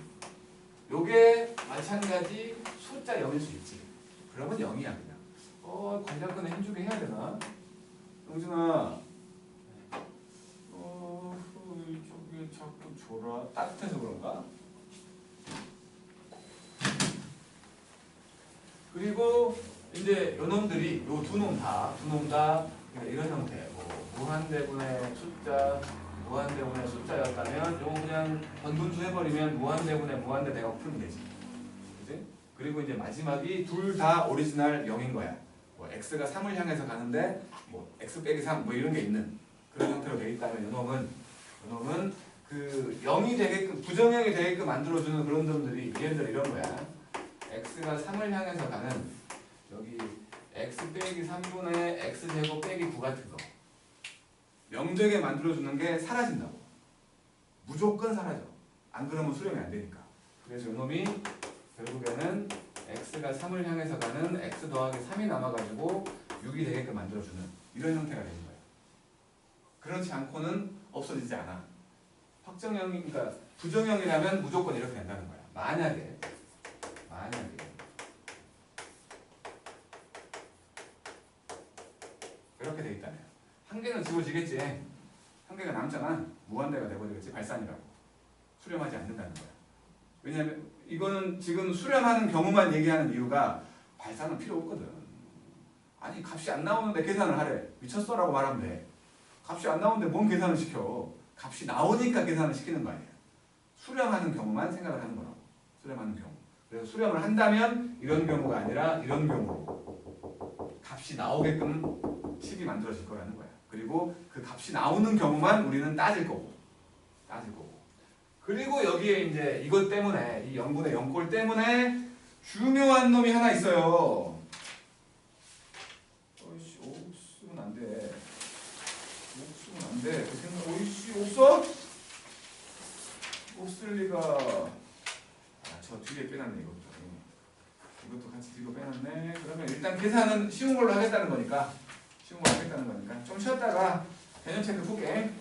요게 마찬가지 숫자 0일 수 있지. 그러면 0이야 그냥. 관략근에 힘주게 해야 되나? 영준아. 저기 자꾸 졸아. 따뜻해서 그런가? 그리고 이제 요 놈들이 요 두 놈 다 이런 형태. 무한대분의 숫자였다면 요거 그냥 번분수 해버리면 무한대분의 무한대 대각 풀면 되지. 그치? 그리고 이제 마지막이 둘 다 오리지널 0인 거야. 뭐 x가 3을 향해서 가는데 뭐 x 빼기 3 뭐 이런 게 있는 그런 형태로 되어 있다면 요놈은 그 0이 되게끔 부정형이 되게끔 만들어주는 그런 놈들이 얘네들 이런 거야. x가 3을 향해서 가는 여기 x 빼기 3분의 x제곱 빼기 9 같은 거 명되게 만들어주는 게 사라진다고. 무조건 사라져. 안 그러면 수렴이 안 되니까. 그래서 요놈이 결국에는 x가 3을 향해서 가는 x 더하기 3이 남아가지고 6이 되게끔 만들어주는 이런 형태가 되는 거예요. 그렇지 않고는 없어지지 않아. 확정형이, 그러니까 부정형이라면 무조건 이렇게 된다는 거야. 만약에 이렇게 돼 있다면 한 개는 지워지겠지. 한 개가 남잖아. 무한대가 돼버리겠지. 발산이라고. 수렴하지 않는다는 거야. 왜냐면 이거는 지금 수렴하는 경우만 얘기하는 이유가 발산은 필요 없거든. 아니 값이 안 나오는데 계산을 하래. 미쳤어라고 말하면 돼. 값이 안 나오는데 뭔 계산을 시켜. 값이 나오니까 계산을 시키는 거 아니야. 수렴하는 경우만 생각을 하는 거라고. 수렴하는 경우. 그래서 수렴을 한다면 이런 경우가 아니라 이런 경우로 값이 나오게끔 칩이 만들어질 거라는 거야. 그리고 그 값이 나오는 경우만 우리는 따질 거고. 그리고 여기에 이제 이것 때문에 이 0분의 0꼴 때문에 중요한 놈이 하나 있어요. 어이씨, 없으면 안 돼. 없으면 안 돼. 그 생각, 어이씨, 없어? 없을 리가. 아, 저 뒤에 빼놨네, 이것도. 이것도 같이 뒤로 빼놨네. 그러면 일단 계산은 쉬운 걸로 하겠다는 거니까. 좀 쉬었다가 개념 체크 볼게.